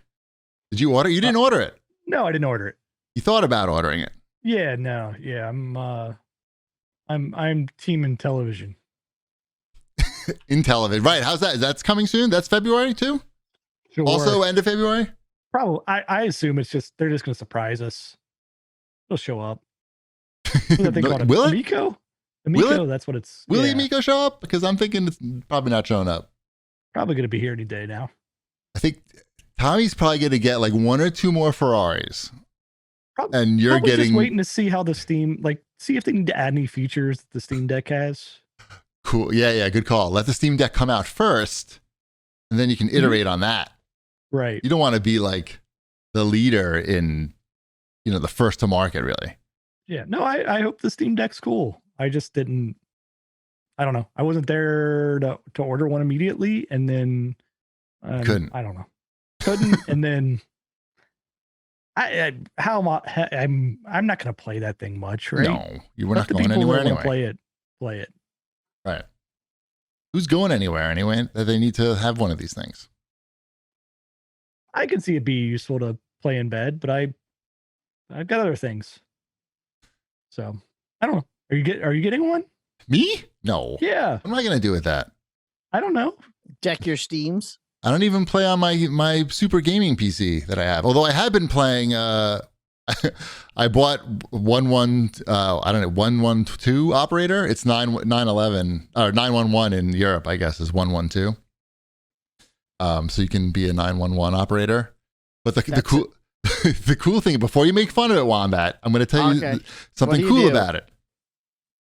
Did you order? You didn't order it. No, I didn't order it. You thought about ordering it. Yeah, no, yeah, I'm team in television. In television, right? How's that? That's coming soon. That's February too. Sure. Also, end of February. Probably. I assume they're just going to surprise us. They'll show up. Will it? Amico? Amico, that's what it's. Will Amico show up? Because I'm thinking it's probably not showing up. Probably going to be here any day now. I think Tommy's probably going to get like 1 or 2 more Ferraris. And you're getting just waiting to see how the Steam, see if they need to add any features that the Steam Deck has. Cool. Yeah. Good call. Let the Steam Deck come out first, and then you can iterate on that. Right. You don't want to be like the leader in, the first to market, really. Yeah. No, I hope the Steam Deck's cool. I just didn't. I don't know. I wasn't there to order one immediately, and then couldn't. I don't know. Couldn't, and then I'm not going to play that thing much, right? No, you were not going anywhere anyway. Play it. Right. Who's going anywhere anyway? That they need to have one of these things. I can see it be useful to play in bed, but I've got other things. So I don't know. Are you getting one? Me? No. Yeah. What am I going to do with that? I don't know. Deck your Steams. I don't even play on my super gaming PC that I have. Although I have been playing. I bought 112 operator. It's 911 or 911 in Europe, I guess, is 112. So you can be a 911 operator. But the cool the cool thing, before you make fun of it, Wombat, I'm going to tell you something cool about it.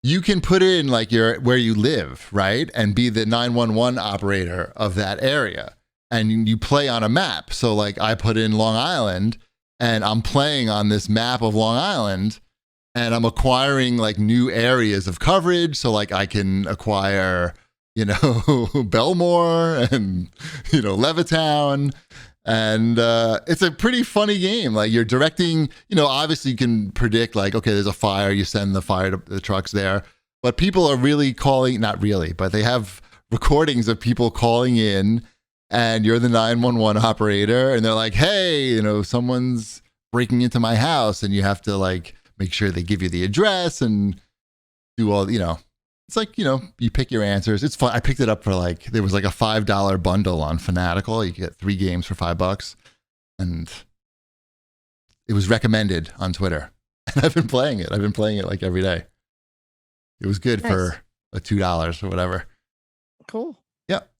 You can put in like where you live, right? And be the 911 operator of that area. And you play on a map. So like I put in Long Island and I'm playing on this map of Long Island and I'm acquiring like new areas of coverage. So like I can acquire, Belmore and, Levittown. And it's a pretty funny game. Like you're directing, obviously you can predict like, okay, there's a fire, you send the fire to the trucks there. But people are really calling, not really, but they have recordings of people calling in and you're the 911 operator and they're like, hey, someone's breaking into my house, and you have to like make sure they give you the address and do all, it's like, you pick your answers. It's fun. I picked it up for like, there was like a $5 bundle on Fanatical. You get 3 games for $5, and it was recommended on Twitter. And I've been playing it. I've been playing it like every day. It was good for a $2 or whatever. Cool. Yep.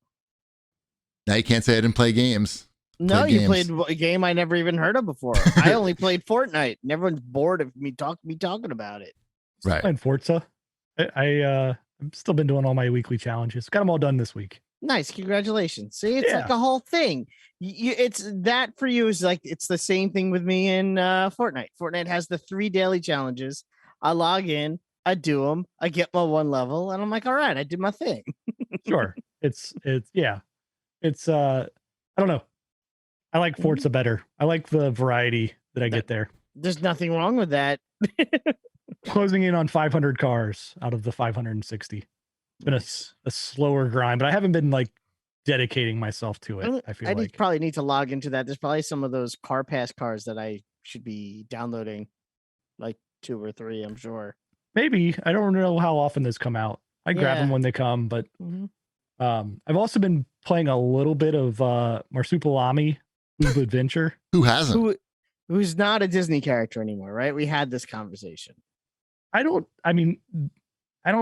Now you can't say I didn't play games. No, you played a game I never even heard of before. I only played Fortnite, and everyone's bored of me talking about it. Right. Playing Forza. I've still been doing all my weekly challenges. Got them all done this week. Nice, congratulations. See, it's like a whole thing. It's that for you is like it's the same thing with me in Fortnite. Fortnite has the 3 daily challenges. I log in, I do them, I get my 1 level, and I'm like, all right, I did my thing. Sure. It's I don't know. I like Forza better. I like the variety that I get there. There's nothing wrong with that. Closing in on 500 cars out of the 560. It's been a slower grind, but I haven't been like dedicating myself to it. I feel like probably need to log into that. There's probably some of those car pass cars that I should be downloading, like 2 or 3, I'm sure. Maybe. I don't know how often those come out. I grab them when they come, but I've also been playing a little bit of Marsupilami Adventure. Who hasn't? Who's not a Disney character anymore, right? We had this conversation. I don't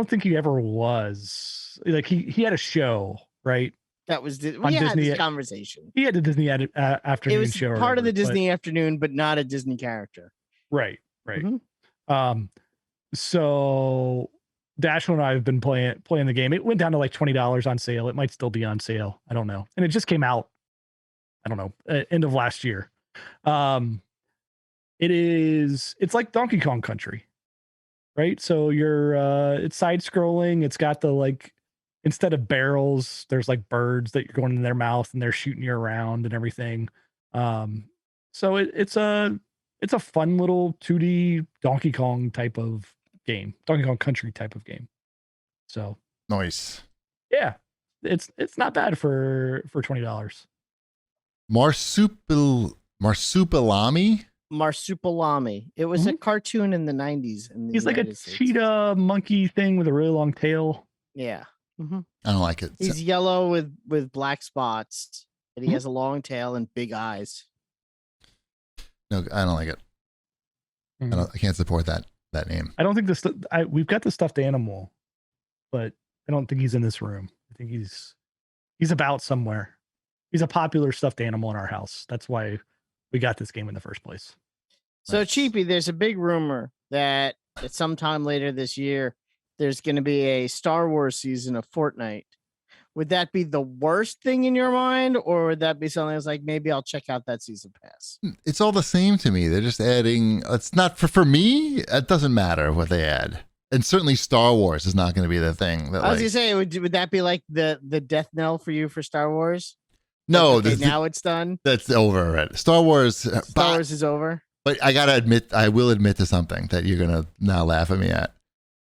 think he ever was. Like he had a show, right? That was we had this conversation. He had a Disney afternoon it was show. Part of the Disney afternoon, but not a Disney character. Right. So Dashiell and I have been playing the game. It went down to like $20 on sale. It might still be on sale. I don't know. And it just came out, I don't know, end of last year. It's like Donkey Kong Country, right? So it's side scrolling. It's got the like, instead of barrels, there's like birds that you're going in their mouth and they're shooting you around and everything. So it's a fun little 2D Donkey Kong type of game, Donkey Kong Country type of game. So nice. Yeah, it's not bad for $20. Marsupilami. It was a cartoon in the 90s. He's like a cheetah monkey thing with a really long tail. Yeah. I don't like it. He's yellow with black spots, and he has a long tail and big eyes. No, I don't like it. I can't support that name. I don't think we've got the stuffed animal, but I don't think he's in this room. I think he's about somewhere. He's a popular stuffed animal in our house. That's why we got this game in the first place. So Cheapy, there's a big rumor that at sometime later this year, there's going to be a Star Wars season of Fortnite. Would that be the worst thing in your mind, or would that be something that's like, maybe I'll check out that season pass? It's all the same to me. They're just adding, it's not for me. It doesn't matter what they add. And certainly Star Wars is not going to be the thing. I was going to say, would that be like the death knell for you for Star Wars? No, okay, now it's done. That's over already. Star Wars is over. But I gotta admit, I will admit to something that you're gonna now laugh at me at.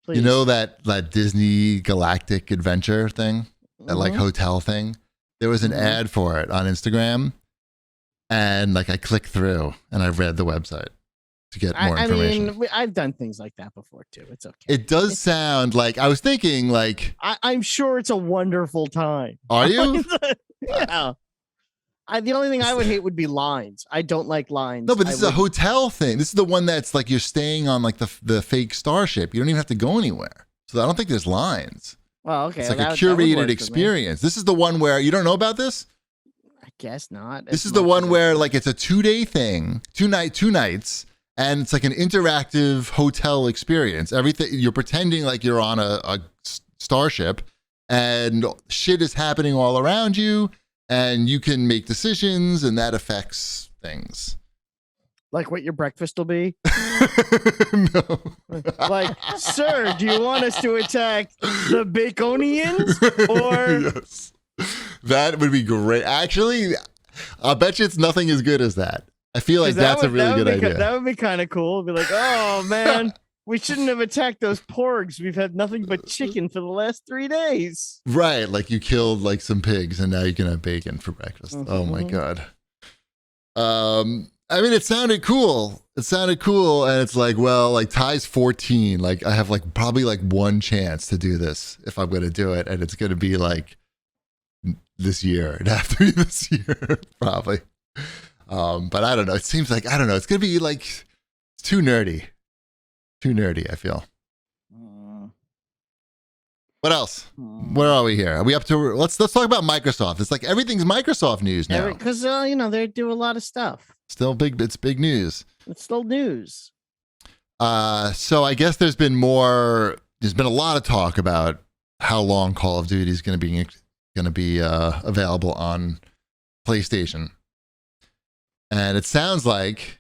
Please. You know that Disney Galactic Adventure thing, that like hotel thing. There was an ad for it on Instagram, and like I clicked through and I read the website to get more information. I mean, I've done things like that before too. It's okay. It does sound like I was thinking like I'm sure it's a wonderful time. Are you? Yeah. The only thing I would hate would be lines. I don't like lines. No, but this is a hotel thing. This is the one that's like you're staying on like the fake starship. You don't even have to go anywhere. So I don't think there's lines. Well, okay. It's like a curated experience. This is the one where you don't know about this? I guess not. This is the one where like it's a 2-day thing, 2 nights, and it's like an interactive hotel experience. Everything you're pretending like you're on a starship, and shit is happening all around you. And you can make decisions, and that affects things. Like what your breakfast will be? No. Like, sir, do you want us to attack the Baconians? Or yes. That would be great. Actually, I'll bet you it's nothing as good as that. I feel like 'Cause that's a really good idea. That would be kind of cool. Be like, oh man, we shouldn't have attacked those porgs. We've had nothing but chicken for the last 3 days. Right, like you killed like some pigs and now you can have bacon for breakfast. Oh my Mhm. god. I mean, it sounded cool. It sounded cool, and it's like, well, like Ty's 14. Like I have like probably like one chance to do this if I'm gonna do it, and it's gonna be like this year. It'd have to be this year, probably. But I don't know. It seems like I don't know. It's gonna be like it's too nerdy. Too nerdy, I feel. What else? Where are we here? Are we up to? Let's talk about Microsoft. It's like everything's Microsoft news now. Because you know, they do a lot of stuff. Still big. It's big news. It's still news. So I guess there's been more. There's been a lot of talk about how long Call of Duty is going to be available on PlayStation, and it sounds like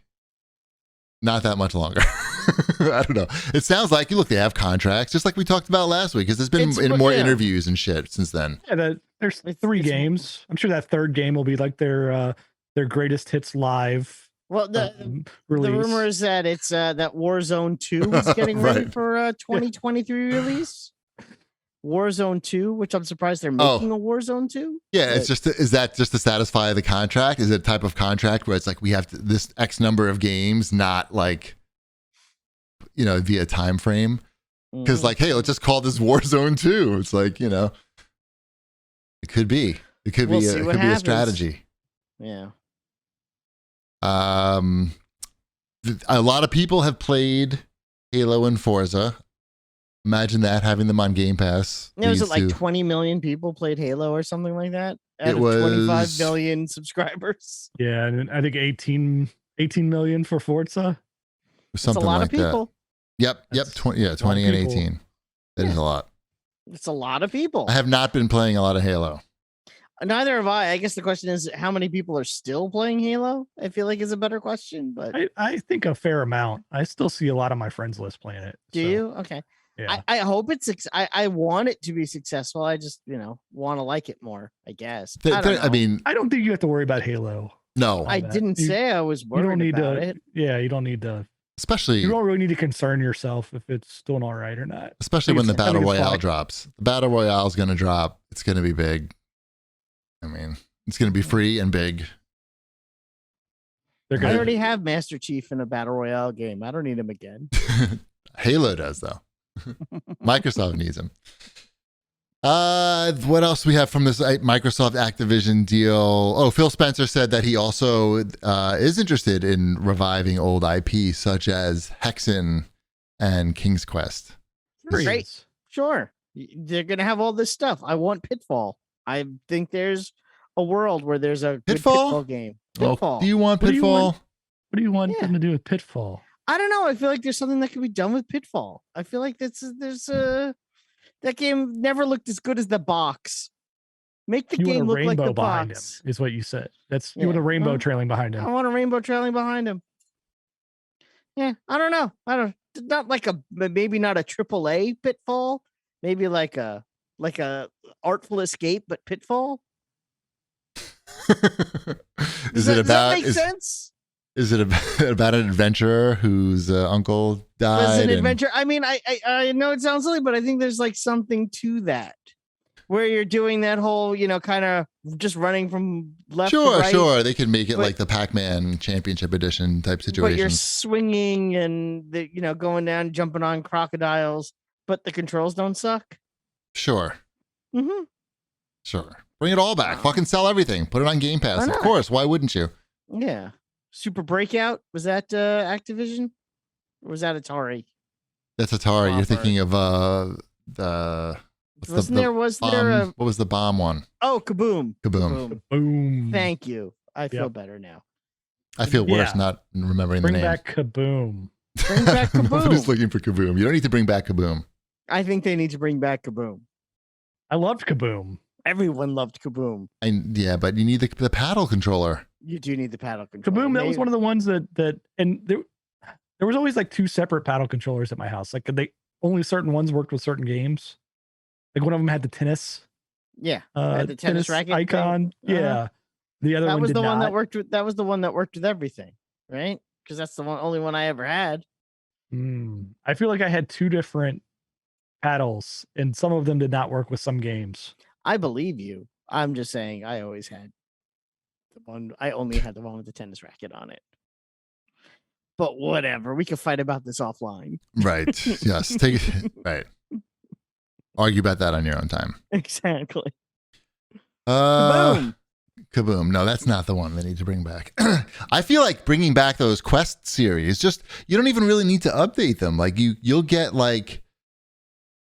not that much longer. I don't know. It sounds like they have contracts, just like we talked about last week, because there's been more interviews and shit since then. Yeah, there's 3 games. I'm sure that third game will be like their greatest hits live. Well, the release. rumor is that it's that Warzone 2 is getting ready Right. for 2023 release. Warzone 2, which I'm surprised they're making a Warzone 2. Yeah, it's just is that just to satisfy the contract? Is it a type of contract where it's like we have this X number of games, not like via time frame? Because like, hey, let's just call this Warzone 2. It's like it could be. It could We'll be. see It what could be a happens. strategy. Yeah. A lot of people have played Halo and Forza. Imagine that, having them on Game Pass. Was it leads like to- 20 million people played Halo or something like that? Out It of was 25 million subscribers. Yeah, and I think 18 million for Forza. It's something a lot like of people. That. Yep. That's 20 a lot 20 of and people. 18. That is a lot. It's a lot of people. I have not been playing a lot of Halo. Neither have I. I guess the question is how many people are still playing Halo? I feel like is a better question, but I think a fair amount. I still see a lot of my friends list playing it. do so, you? Okay. Yeah. I hope it's I want it to be successful. I just, want to like it more, I guess. I don't know. mean, I don't think you have to worry about Halo. no, I that. didn't You- say I was You worried don't need about to. it. Yeah, you don't need to. especially You don't really need to concern yourself if it's doing all right or not. especially I when the think it's- I battle think it's royale fine. drops. The battle royale is going to drop. It's going to be big. I mean, it's going to be free and big. They're I good. already have Master Chief in a battle royale game. I don't need him again. Halo does though. Microsoft needs him. What else we have from this Microsoft Activision deal? Oh, Phil Spencer said that he also is interested in reviving old IP such as Hexen and King's Quest. Sure he Great. is. Sure. They're going to have all this stuff. I want Pitfall. I think there's a world where there's a good Pitfall? Pitfall game. Oh, Pitfall. do you want What do you Pitfall? want? What do you want Yeah. them to do with Pitfall? I don't know. I feel like there's something that can be done with Pitfall. I feel like that game never looked as good as the box. Make the You want a game look like rainbow the behind box. him, is what you said. You Yeah, want a rainbow well, trailing behind him. I want a rainbow trailing behind him. Yeah, I don't know. Not like maybe not a AAA Pitfall. Maybe like a Artful Escape, but Pitfall. Is it Does that about make sense? is it about an adventurer whose uncle died? As an and- adventure. I mean, I know it sounds silly, but I think there's like something to that, where you're doing that whole, kind of just running from left to Sure, right. sure. They could make it But- like the Pac-Man Championship Edition type But you're situation. swinging and going down, jumping on crocodiles, but the controls don't suck. Sure, Mm-hmm. sure. Bring it all back. Wow. Fucking sell everything. Put it on Game Pass. Why Of not? course. Why wouldn't you? Yeah. Super Breakout, was that Activision? Or was that Atari? That's Atari. You're Offer. thinking of the what's Was bomb, there a what was the bomb one? Kaboom. Kaboom. Boom. Thank you. I feel Yep. better now. I feel worse Yeah. not remembering Bring the name. back Kaboom. Bring back Nobody's Kaboom. looking for Kaboom. You don't need to bring back Kaboom. I think they need to bring back Kaboom. I loved Kaboom. Everyone loved Kaboom. Yeah, but you need the paddle controller. You do need the paddle control. Kaboom, that was one of the ones that and there was always like 2 separate paddle controllers at my house. Like only certain ones worked with certain games. Like one of them had the tennis the tennis racket thing. icon. Uh-huh. Yeah. The other That one was did the not. one that worked with. That was the one that worked with everything, right? Because that's the only one I ever had. I feel like I had 2 different paddles, and some of them did not work with some games. I believe you. I'm just saying I always had the one. I only had the one with the tennis racket on it. But whatever, we can fight about this offline. Right. Yes. Take it. Right. Argue about that on your own time. Exactly. Kaboom. Kaboom. Kaboom. No, that's not the one they need to bring back. I feel like bringing back those Quest series, just you don't even really need to update them. Like you'll get like,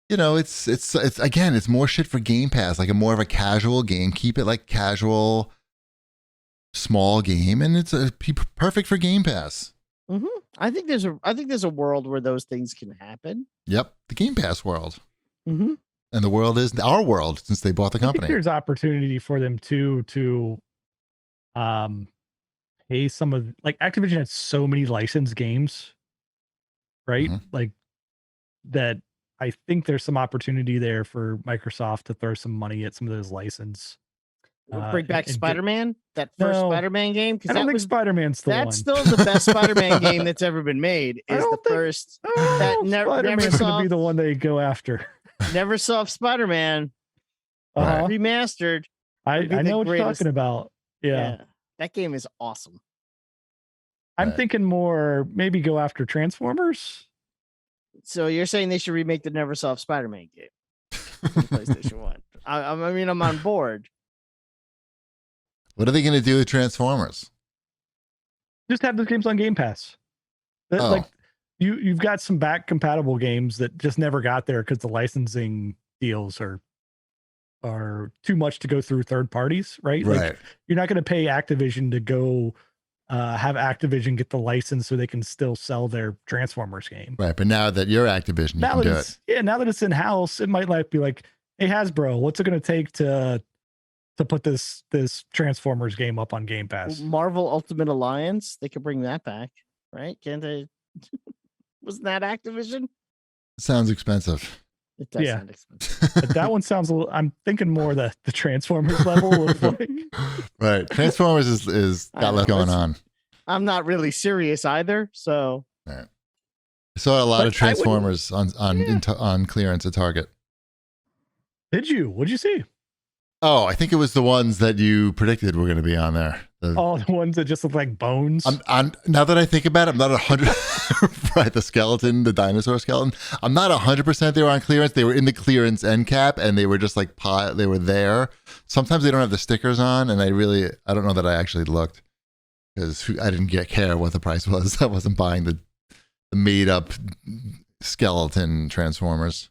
it's again, it's more shit for Game Pass, like a more of a casual game. Keep it like casual, small game, and it's perfect for Game Pass. Mm-hmm. I think there's a world where those things can happen. Yep, the Game Pass world. Mm-hmm. And the world is our world since they bought the I think company. there's opportunity for them to pay some of, like, Activision has so many licensed games, right? Mhm. Like that. I think there's some opportunity there for Microsoft to throw some money at some of those license. Bring back and get- Spider-Man, that first No, Spider-Man game, I because don't that think was Spider-Man's the one. that's still the best Spider-Man game that's ever been made. I Is the don't think- first that never Spider-Man's saw- going to be the one they go after. Neversoft Spider-Man Uh-huh. remastered. I would be the know what you're greatest- talking about. Yeah. That game is awesome. I'm Right. thinking more maybe go after Transformers. So you're saying they should remake the Neversoft Spider-Man game from PlayStation 1? I mean, I'm on board. What are they going to do with Transformers? Just have those games on Game Pass. Oh. Like you've got some back compatible games that just never got there because the licensing deals are too much to go through third parties, right? Right. Like, you're not going to pay Activision to go have Activision get the license so they can still sell their Transformers game. Right. But now that you're Activision, you Now can that do it's it. now that it's in house, it might like be like, hey Hasbro, what's it going to take to put this Transformers game up on Game Pass? Marvel Ultimate Alliance, they could bring that back, right? Can't they? Wasn't that Activision? Sounds expensive. It does Yeah. sound expensive. But that one sounds a little. I'm thinking more the Transformers level of like. Right. Transformers is I got less know, going it's- on. I'm not really serious either, so I saw a lot But of Transformers on Yeah. on clearance at Target. Did you? What'd you see? Oh, I think it was the ones that you predicted were going to be on there. All the ones that just look like bones. I'm now that I think about it, I'm not 100. Right, the skeleton, the dinosaur skeleton. I'm not 100% they were on clearance. They were in the clearance end cap, and they were just like they were there. Sometimes they don't have the stickers on, and I don't know that I actually looked because I didn't care what the price was. I wasn't buying the made up skeleton Transformers.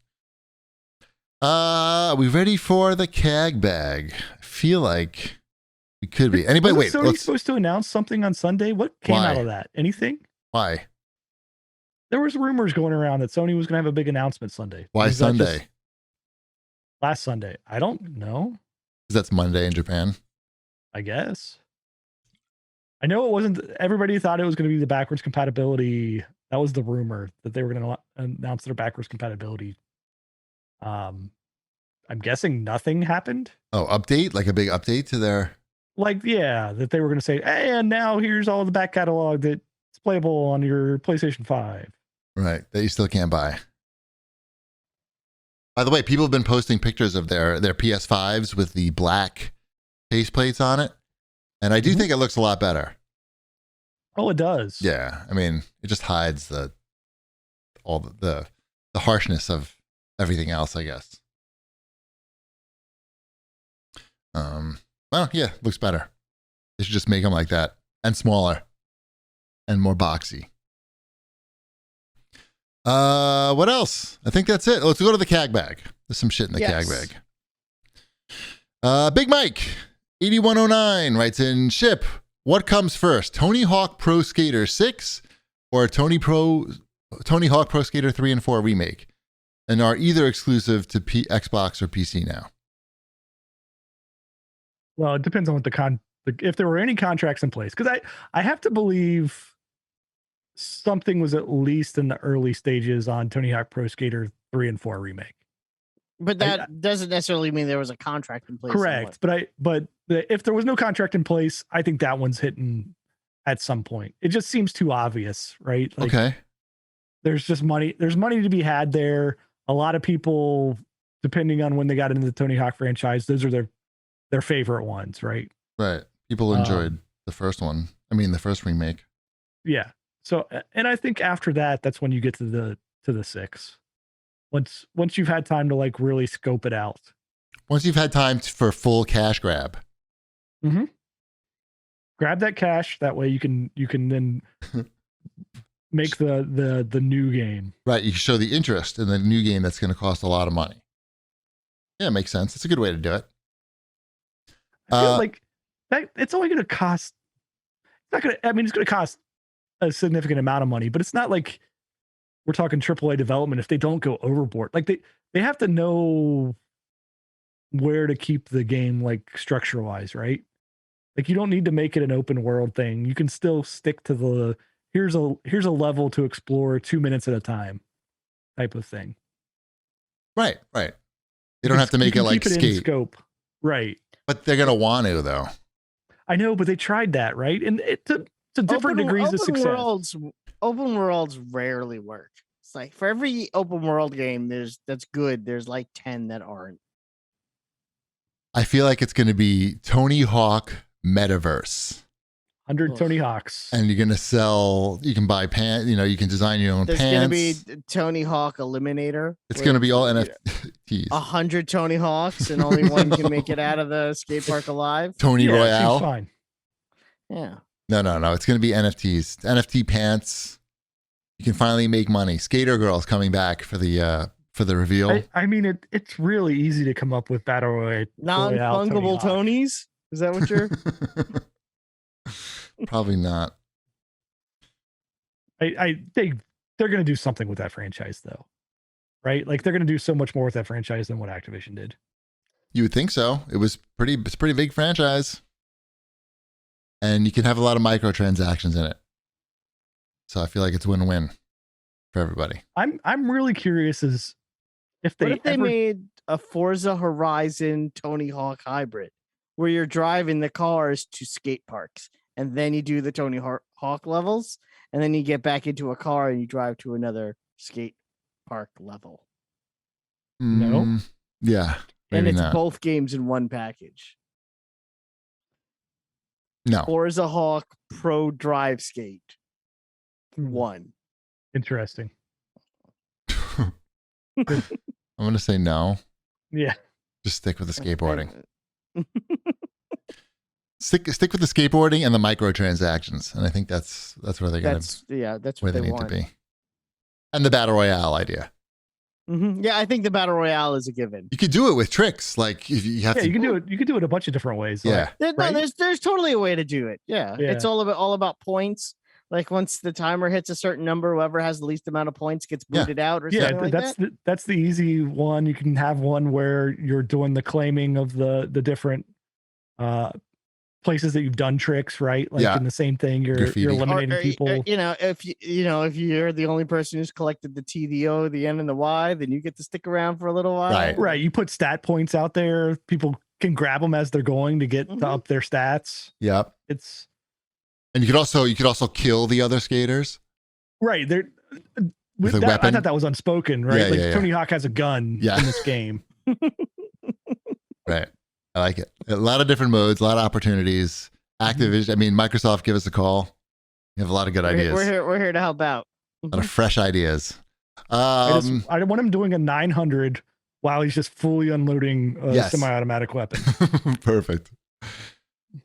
Are we ready for the CAG bag? I feel like we could be. Anybody, wait. Wasn't Sony supposed to announce something on Sunday? What came Why? out of that? Anything? Why? There was rumors going around that Sony was going to have a big announcement Sunday. Why Was that just Sunday? last Sunday. I don't know. Because that's Monday in Japan. I guess. I know it wasn't. Everybody thought it was going to be the backwards compatibility. That was the rumor that they were going to announce their backwards compatibility. I'm guessing nothing happened. Oh, update? Like a big update to their. Like, yeah, that they were going to say, hey, and now here's all the back catalog that's playable on your PlayStation 5. Right, that you still can't buy. By the way, people have been posting pictures of their PS5s with the black faceplates on it, and I do think it looks a lot better. Oh, it does. Yeah, I mean, it just hides the harshness of everything else, I guess. Well, yeah, looks better. They should just make them like that and smaller and more boxy. What else? I think that's it. Let's go to the CAG bag. There's some shit in the CAG bag. Big Mike 8109 writes in, Ship, what comes first? Tony Hawk Pro Skater 6 or Tony Hawk Pro Skater 3 and 4 remake? And are either exclusive to Xbox or PC now? Well, it depends on what if there were any contracts in place, because I have to believe something was at least in the early stages on Tony Hawk Pro Skater 3 and 4 remake. But that doesn't necessarily mean there was a contract in place. Correct. But if there was no contract in place, I think that one's hitting at some point. It just seems too obvious, right? Like, okay. there's just money. There's money to be had there. A lot of people, depending on when they got into the Tony Hawk franchise, those are their favorite ones, right? Right. People enjoyed the first one. I mean, the first remake. Yeah. So, and I think after that, that's when you get to the 6. Once you've had time to like really scope it out. Once you've had time for full cash grab. Mm-hmm. Grab that cash. That way you can then make the new game. Right. You can show the interest in the new game that's going to cost a lot of money. Yeah, it makes sense. It's a good way to do it. I feel like that it's only going to cost. It's not going to. I mean, it's going to cost a significant amount of money, but it's not like we're talking AAA development. If they don't go overboard, like they have to know where to keep the game like structure wise, right? Like you don't need to make it an open world thing. You can still stick to the here's a level to explore 2 minutes at a time type of thing. Right. They don't have to make it like Skate. In scope. Right. But they're going to want to, though. I know, but they tried that, right? And to different degrees of success. Open worlds rarely work. It's like for every open world game that's good, there's like 10 that aren't. I feel like it's going to be Tony Hawk Metaverse. 100 Tony Hawks. And you're going to sell, you can buy pants, you can design your own pants. There's going to be Tony Hawk Eliminator. It's going to be all NFTs. 100 Tony Hawks and only one can make it out of the skate park alive. Tony Royale. Fine. Yeah. No. It's going to be NFTs. NFT pants. You can finally make money. Skater Girl's coming back for the reveal. I mean, it's really easy to come up with Battle Royale. Non-fungible Tonys? Is that what you're... Probably not. They're going to do something with that franchise, though, right? Like they're going to do so much more with that franchise than what Activision did. You would think so. It's a pretty big franchise, and you can have a lot of microtransactions in it. So I feel like it's win-win for everybody. I'm really curious as if they made a Forza Horizon Tony Hawk hybrid, where you're driving the cars to skate parks, and then you do the Tony Hawk levels, and then you get back into a car and you drive to another skate park level. No. Yeah. And it's not. both games in one package. No. Forza Hawk Pro Drive Skate 1. Interesting. I'm going to say no. Yeah. Just stick with the skateboarding. Stick with the skateboarding and the microtransactions, and I think that's where they're going to. That's where what they need want. to be. And the battle royale idea. Mm-hmm. Yeah, I think the battle royale is a given. You could do it with tricks, like if you have to. You can do it. You can do it a bunch of different ways. Yeah. There's totally a way to do it. Yeah. It's all about points. Like once the timer hits a certain number, whoever has the least amount of points gets booted out or something like that. That's the easy one. You can have one where you're doing the claiming of the different places that you've done tricks, right? Like in the same thing, you're eliminating people. If you're the only person who's collected the T, the O, the N, and the Y, then you get to stick around for a little while. Right. You put stat points out there. People can grab them as they're going to get to up their stats. Yep. And you could also kill the other skaters. Right. With a weapon. I thought that was unspoken, right? Yeah, Tony Hawk has a gun in this game. Right. I like it. A lot of different modes, a lot of opportunities. Activision, Microsoft, give us a call. You have a lot of good ideas. We're here to help out. A lot of fresh ideas. I want him doing a 900 while he's just fully unloading a semi-automatic weapon. Perfect.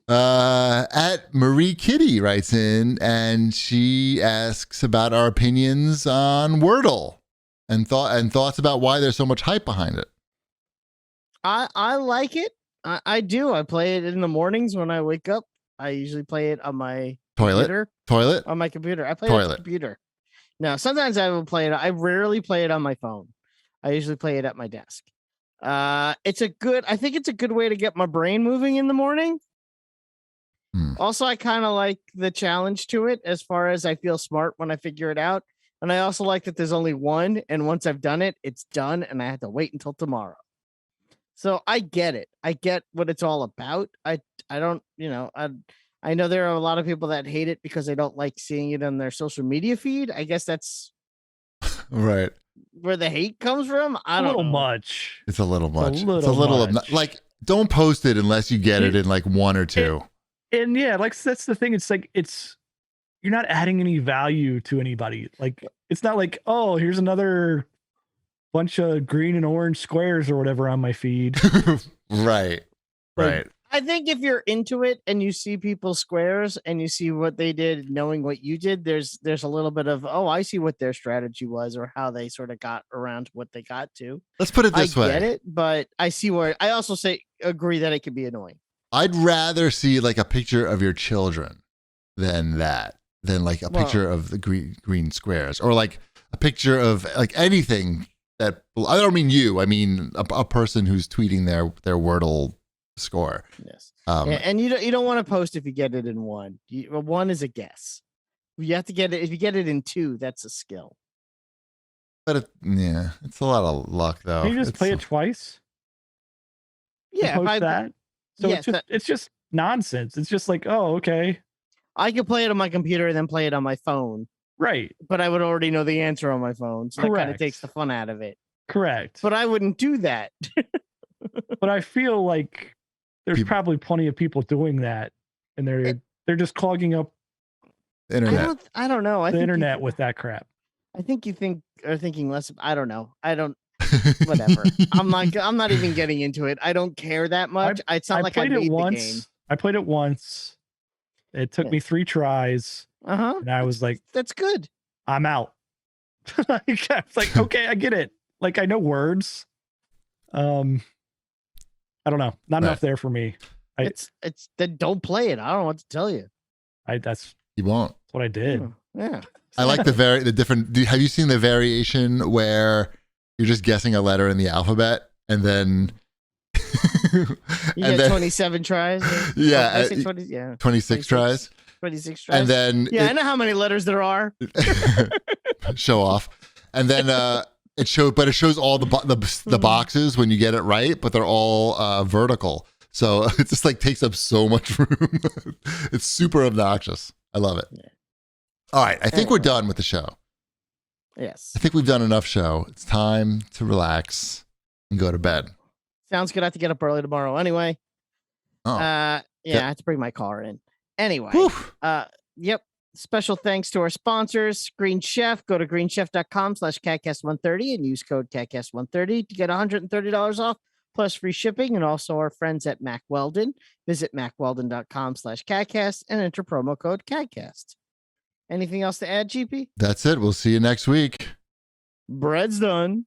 At Marie Kitty writes in, and she asks about our opinions on Wordle and thoughts about why there's so much hype behind it. I like it. I do. I play it in the mornings when I wake up. I usually play it on my toilet. On my computer. I play it on my computer. Now, sometimes I will play it. I rarely play it on my phone. I usually play it at my desk. I think it's a good way to get my brain moving in the morning. Also, I kind of like the challenge to it as far as I feel smart when I figure it out. And I also like that there's only one, and once I've done it, it's done, and I have to wait until tomorrow. So I get it. I get what it's all about. I don't, I know there are a lot of people that hate it because they don't like seeing it on their social media feed. I guess that's Right. where the hate comes from. I A don't little know. much. It's a little much. It's a little little much. like, don't post it unless you get it in like one or two. And yeah, like that's the thing. It's like you're not adding any value to anybody. Like it's not like, oh, here's another bunch of green and orange squares or whatever on my feed. Right. Right. I think if you're into it and you see people's squares and you see what they did, knowing what you did, there's a little bit of, oh, I see what their strategy was or how they sort of got around what they got to. Let's put it this way. I get it, but I see where I also agree that it can be annoying. I'd rather see like a picture of your children than like a picture of the green squares, or like a picture of like anything that, I don't mean you, I mean a person who's tweeting their Wordle score. Yes. And you don't want to post if you get it in one. One is a guess. You have to get it if you get it in two. That's a skill. But it's a lot of luck though. Can you just play it twice? Yeah, post that. So yes, it's just nonsense. It's just like, oh, okay, I could play it on my computer and then play it on my phone. right? But I would already know the answer on my phone, so that kind of Correct. takes the fun out of it. Correct. But I wouldn't do that. But I feel like there's probably plenty of people doing that, and they're just clogging up internet. I don't know. the internet with that crap. I think you are thinking less. I don't know. I don't. Whatever. I'm not even getting into it. I don't care that much. It's not like I played made it once. the game. I played it once. It took me 3 tries. And I was like, that's good. I'm out. I was like, okay, I get it. Like, I know words. I don't know. Not enough there for me. It's then don't play it. I don't know what to tell you. You won't. That's what I did. Yeah. I like the different. Have you seen the variation where you're just guessing a letter in the alphabet and then you get 27 tries? Yeah. 26 tries. 26 tries. And then I know how many letters there are. Show off. And then it shows all the boxes when you get it right, but they're all vertical. So it just like takes up so much room. It's super obnoxious. I love it. Yeah. All right. I think we're done with the show. Yes. I think we've done enough show. It's time to relax and go to bed. Sounds good. I have to get up early tomorrow anyway. Oh. I have to bring my car in. Anyway. Yep. Special thanks to our sponsors, Green Chef. Go to greenchef.com/CAGcast130 and use code CAGcast130 to get $130 off plus free shipping, and also our friends at Mack Weldon. Visit mackweldon.com/CAGcast and enter promo code CAGcast. Anything else to add, GP? That's it. We'll see you next week. Bread's done.